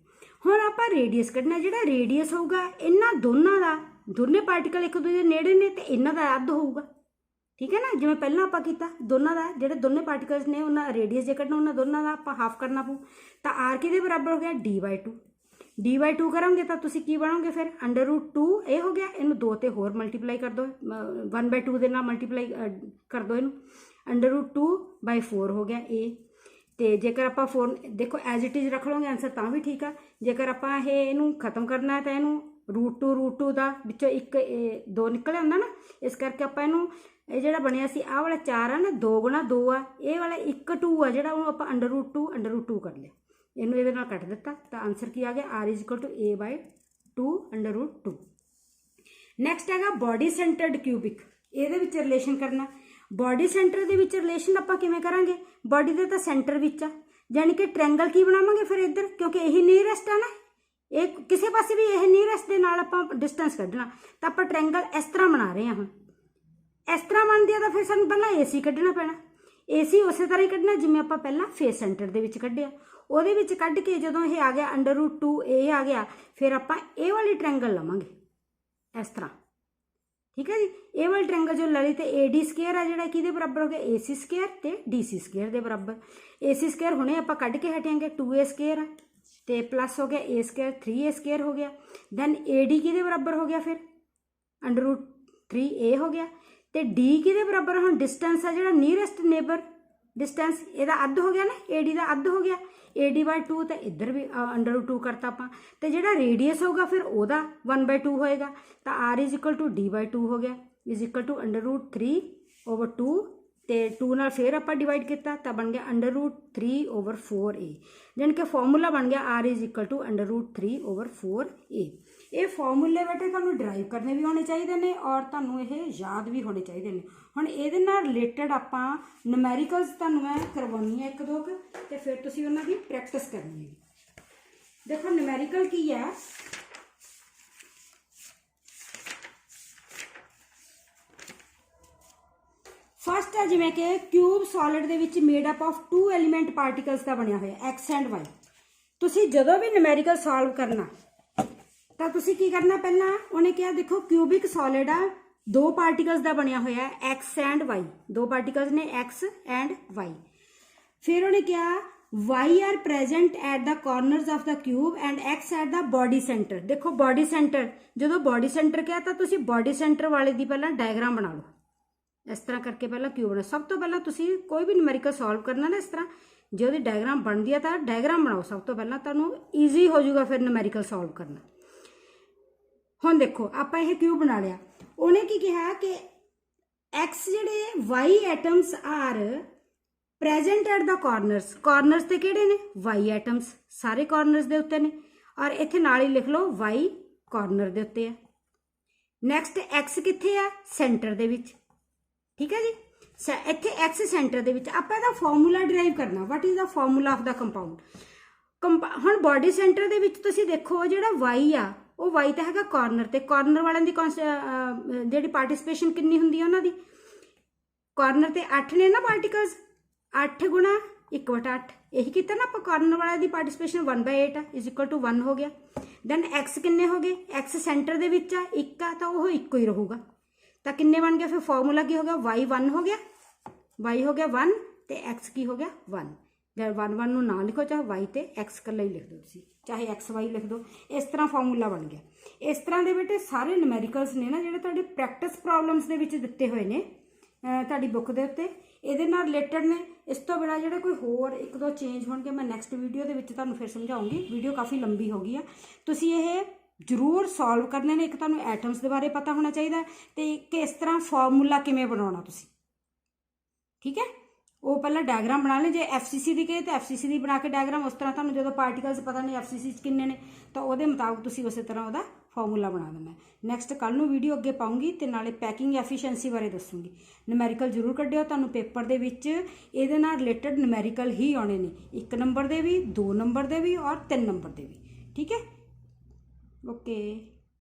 ਹੁਣ ਆਪਾਂ ਰੇਡੀਅਸ ਕੱਢਣਾ। ਜਿਹੜਾ ਰੇਡੀਅਸ ਹੋਊਗਾ ਇਹਨਾਂ ਦੋਨਾਂ ਦਾ, ਦੋਨੇ ਪਾਰਟੀਕਲ ਇੱਕ ਦੂਜੇ ਦੇ ਨੇੜੇ ਨੇ ਤੇ ਇਹਨਾਂ ਦਾ ਅੱਧ ਹੋਊਗਾ, ਠੀਕ ਹੈ ਨਾ, ਜਿਵੇਂ ਪਹਿਲਾਂ ਆਪਾਂ ਕੀਤਾ। ਦੋਨਾਂ ਦਾ ਜਿਹੜੇ ਦੋਨੇ ਪਾਰਟੀਕਲਸ ਨੇ ਉਹਨਾਂ ਰੇਡੀਅਸ ਜੇ ਕੱਢਣਾ, ਉਹਨਾਂ ਦੋਨਾਂ ਦਾ ਆਪਾਂ ਹਾਫ ਕਰਨਾ ਪਊ। ਤਾਂ r ਕਿਹਦੇ ਬਰਾਬਰ ਹੋ ਗਿਆ? d/2। d/2 ਕਰਾਂਗੇ ਤਾਂ ਤੁਸੀਂ ਕੀ ਬਣੋਗੇ ਫਿਰ? √2 ਇਹ ਹੋ ਗਿਆ, ਇਹਨੂੰ 2 ਤੇ ਹੋਰ ਮਲਟੀਪਲਾਈ ਕਰ ਦਿਓ, 1/2 ਦੇ ਨਾਲ ਮਲਟੀਪਲਾਈ ਕਰ ਦਿਓ ਇਹਨੂੰ, √2/4 ਹੋ ਗਿਆ a। ਤੇ ਜੇਕਰ ਆਪਾਂ 4 ਦੇਖੋ ਐਜ਼ ਇਟ ਇਜ਼ ਰੱਖ ਲਓਗੇ ਆਨਸਰ ਤਾਂ ਵੀ ਠੀਕ ਆ। ਜੇਕਰ ਆਪਾਂ ਇਹਨੂੰ ਖਤਮ ਕਰਨਾ ਹੈ ਤਾਂ ਇਹਨੂੰ √2 ਦਾ ਵਿੱਚੋਂ ਇੱਕ 2 ਨਿਕਲ ਆਉਂਦਾ ਨਾ, ਇਸ ਕਰਕੇ ਆਪਾਂ ਇਹਨੂੰ, ਇਹ ਜਿਹੜਾ ਬਣਿਆ ਸੀ ਆਹ ਵਾਲਾ 4 ਆ ਨਾ, 2 × 2 ਆ, ਇਹ ਵਾਲਾ 1 2 ਆ ਜਿਹੜਾ, ਉਹਨੂੰ ਆਪਾਂ √2 ਕਰ ਲਿਆ, ਇਹਨੂੰ ਇਹਦੇ ਨਾਲ ਕੱਟ ਦਿੱਤਾ। ਤਾਂ ਆਨਸਰ ਕੀ ਆ ਗਿਆ? r = a/2 √2। ਨੈਕਸਟ ਹੈਗਾ ਬੋਡੀ ਸੈਂਟਰਡ ਕਿਊਬਿਕ। ਇਹਦੇ ਵਿੱਚ ਰਿਲੇਸ਼ਨ ਕਰਨਾ। ਬੋਡੀ ਸੈਂਟਰ ਦੇ ਵਿੱਚ ਰਿਲੇਸ਼ਨ ਆਪਾਂ ਕਿਵੇਂ ਕਰਾਂਗੇ? ਬੋਡੀ ਦੇ ਤਾਂ ਸੈਂਟਰ ਵਿੱਚ ਆ, ਜਾਣੀ ਕਿ ਟ੍ਰਾਇੰਗਲ ਕੀ ਬਣਾਵਾਂਗੇ ਫਿਰ ਇੱਧਰ, ਕਿਉਂਕਿ ਇਹੀ ਨੀਅਰੈਸਟ ਆ ਨਾ, ਇਹ ਕਿਸੇ ਪਾਸੇ ਵੀ ਇਹ ਨੀਅਰੈਸਟ ਦੇ ਨਾਲ ਆਪਾਂ ਡਿਸਟੈਂਸ ਕੱਢਣਾ। ਤਾਂ ਆਪਾਂ ਟ੍ਰਾਇੰਗਲ ਇਸ ਤਰ੍ਹਾਂ ਬਣਾ ਰਹੇ ਹਾਂ। ਹੁਣ ਇਸ ਤਰ੍ਹਾਂ ਬਣਦੀ ਆ ਤਾਂ ਫਿਰ ਸਾਨੂੰ ਪਹਿਲਾਂ AC ਕੱਢਣਾ ਪੈਣਾ। AC ਉਸੇ ਤਰ੍ਹਾਂ ਹੀ ਕੱਢਣਾ ਜਿਵੇਂ ਆਪਾਂ ਪਹਿਲਾਂ ਫੇਸ ਸੈਂਟਰ ਦੇ ਵਿੱਚ ਕੱਢਿਆ। ਉਹਦੇ ਵਿੱਚ ਕੱਢ ਕੇ ਜਦੋਂ ਇਹ ਆ ਗਿਆ √2a ਆ ਗਿਆ, ਫਿਰ ਆਪਾਂ ਇਹ ਵਾਲੀ ਟ੍ਰਾਇੰਗਲ ਲਵਾਂਗੇ ਇਸ ਤਰ੍ਹਾਂ, ਠੀਕ ਹੈ ਜੀ। ਇਹ ਵਾਲੀ ਟ੍ਰਾਇੰਗਲ ਜੋ ਲੜੀ ਤੇ AD² ਆ ਜਿਹੜਾ ਕਿਹਦੇ ਬਰਾਬਰ ਹੋ ਗਿਆ? AC² ਤੇ DC² ਦੇ ਬਰਾਬਰ। AC² ਹੁਣੇ ਆਪਾਂ ਕੱਢ ਕੇ ਹਟਾਂਗੇ, 2a² ਆ ਤੇ ਪਲੱਸ ਹੋ ਗਿਆ a² 3a² ਹੋ ਗਿਆ। ਦੈਨ AD ਕਿਹਦੇ ਬਰਾਬਰ ਹੋ ਗਿਆ? ਫਿਰ √3a ਹੋ ਗਿਆ। ਤੇ D ਕਿਹਦੇ ਬਰਾਬਰ? ਹੁਣ ਡਿਸਟੈਂਸ ਆ ਜਿਹੜਾ ਨੀਅਰੈਸਟ ਨੇਬਰ ਡਿਸਟੈਂਸ, ਇਹਦਾ ਅੱਧ ਹੋ ਗਿਆ ਨਾ, AD ਦਾ ਅੱਧ ਹੋ ਗਿਆ, AD/2 ਤੇ ਇੱਧਰ ਵੀ √2 ਕਰਤਾ ਆਪਾਂ। ਤੇ ਜਿਹੜਾ ਰੇਡੀਅਸ ਹੋਊਗਾ ਫਿਰ ਉਹਦਾ 1/2 ਹੋਏਗਾ। ਤਾਂ r = d/2 ਹੋ ਗਿਆ, √3/2 ਤੇ 2 ਨਾਲ ਫਿਰ ਆਪਾਂ ਡਿਵਾਈਡ ਕੀਤਾ ਤਾਂ ਬਣ ਗਿਆ √3/4a। ਜਾਣੀ ਕਿ ਫਾਰਮੂਲਾ ਬਣ ਗਿਆ r = √3/4a। ਇਹ ਫਾਰਮੂਲੇ ਬੇਟੇ ਤੁਹਾਨੂੰ ਡਰਾਈਵ ਕਰਨੇ ਵੀ ਹੋਣੇ ਚਾਹੀਦੇ ਨੇ ਔਰ ਤੁਹਾਨੂੰ ਇਹ ਯਾਦ ਵੀ ਹੋਣੇ ਚਾਹੀਦੇ ਨੇ। ਹੁਣ ਇਹਦੇ ਨਾਲ ਰਿਲੇਟਡ ਆਪਾਂ ਨੂਮੈਰੀਕਲਸ ਤੁਹਾਨੂੰ ਮੈਂ ਕਰਵਾਉਣੀ ਹੈ 1-2 ਤੇ ਫਿਰ ਤੁਸੀਂ ਉਹਨਾਂ ਦੀ ਪ੍ਰੈਕਟਿਸ ਕਰਨੀ ਹੈ। ਦੇਖੋ ਨੂਮੈਰੀਕਲ ਕੀ ਹੈ? ਫਸਟ ਹੈ ਜਿਵੇਂ ਕਿ ਕਿਊਬ ਸੋਲਿਡ ਦੇ ਵਿੱਚ made up of 2 element particles ਦਾ ਬਣਿਆ ਹੋਇਆ x ਐਂਡ y। ਤੁਸੀਂ ਜਦੋਂ ਵੀ ਨੂਮੈਰੀਕਲ ਸੋਲਵ ਕਰਨਾ ਤਾਂ ਤੁਸੀਂ ਕੀ ਕਰਨਾ? ਪਹਿਲਾਂ ਉਹਨੇ ਕਿਹਾ ਦੇਖੋ ਕਿਊਬਿਕ ਸੋਲਿਡ ਆ, 2 ਪਾਰਟੀਕਲਸ ਦਾ ਬਣਿਆ ਹੋਇਆ x ਐਂਡ y, 2 ਪਾਰਟੀਕਲਸ ਨੇ x ਐਂਡ y। ਫਿਰ ਉਹਨੇ ਕਿਹਾ y are present at the corners of the cube and x at the body centre. देखो बॉडी सेंटर, जो बॉडी सेंटर क्या तो तुसी बॉडी सेंटर वाले दी पहला डायग्राम बना लो, इस तरह करके पहला क्यूब बना। सब तो पहला तुसी कोई भी न्यूमेरिकल सॉल्व करना ना इस तरह जो दी डायग्राम बनती है तो डायग्राम बनाओ सब तो पहला, तुहानू ईजी हो जाऊगा फिर न्यूमेरिकल सॉल्व करना। हुण देखो आपां इह क्यूब बना लिया, उन्हें की कहा कि x जिहड़े y atoms are present at the corners, corners ते किहड़े ने y एटम्स, सारे कॉर्नर्स दे उत्ते ने, और इत्थे नाल ही लिख लो y कॉर्नर दे उत्ते है। नैक्सट x कित्थे आ, सेंटर दे विच, ठीक है जी। इत्थे x सेंटर दे विच आपां इहदा फार्मूला डिराइव करना, what is the formula of the compound. हुण बॉडी सेंटर दे विच तुसीं देखो जिहड़ा y आ वो y तो हैगा कॉर्नर ते, कॉर्नर वालिਆਂ ਦੀ ਜਿਹੜੀ ਪਾਰਟਿਸਪੇਸ਼ਨ ਕਿੰਨੀ ਹੁੰਦੀ ਹੈ ਉਹਨਾਂ ਦੀ, कॉर्नर ते 8 ने ना पार्टिकल्स, 8 गुणा 1/8 यही किया ना आप, कॉर्नर वाले की पार्टिसिपेशन 1/8 है इज इक्वल टू 1 हो गया। दैन x किन्ने हो गए, x सेंटर दे विच आ 1 आ तो वह 1 ही रहूगा, तो किन्ने बन गया, फिर फॉर्मूला की हो गया y 1 हो गया, y हो गया 1 तो x की हो गया 1। जब 1 1 ना लिखो चाहे y तो x कला ही लिख दो, तुसीं चाहे x y लिख दो, इस तरह फॉर्मूला बन गया। इस तरह के बेटे सारे न्यूमेरिकल्स ने ना जिहड़े तुहाडे प्रैक्टिस प्रॉब्लम्स दे विच दित्ते हुए ने तुहाडी बुक दे उत्ते, इहदे नाल रिलेटेड ने। इस तो बिना जिहड़े कोई होर एक दो चेंज होणगे मैं नैक्सट वीडियो दे विच तुहानूं फिर समझाऊंगी, वीडियो काफ़ी लंबी हो गई है। तुसीं इह जरूर सॉल्व करने ने, एक तुहानूं एटम्स दे बारे पता होना चाहिए ते कि इस तरह फॉर्मूला किवें बनाउणा तुसीं, ठीक है। वो पहला डायग्राम बना लें, जे FCC दी कहे तो FCC दी बना के डायग्राम, उस तरह तुहानूं जो पार्टिकल्स पता नहीं FCC किन्ने ने तो वो मुताबिक तुसीं उस तरह वह फॉर्मूला बना देना। नैक्सट कल नूं वीडियो अगे पाऊँगी तो नाले पैकिंग एफिशिएंसी बारे दसूँगी। न्यूमेरिकल जरूर कड्डिओ, तुहानूं पेपर दे विच इहदे नाल रिलेटेड न्यूमेरिकल ही आने ने, 1 नंबर दे भी, 2 नंबर दे भी और 3 नंबर दे भी, ठीक है। ओके।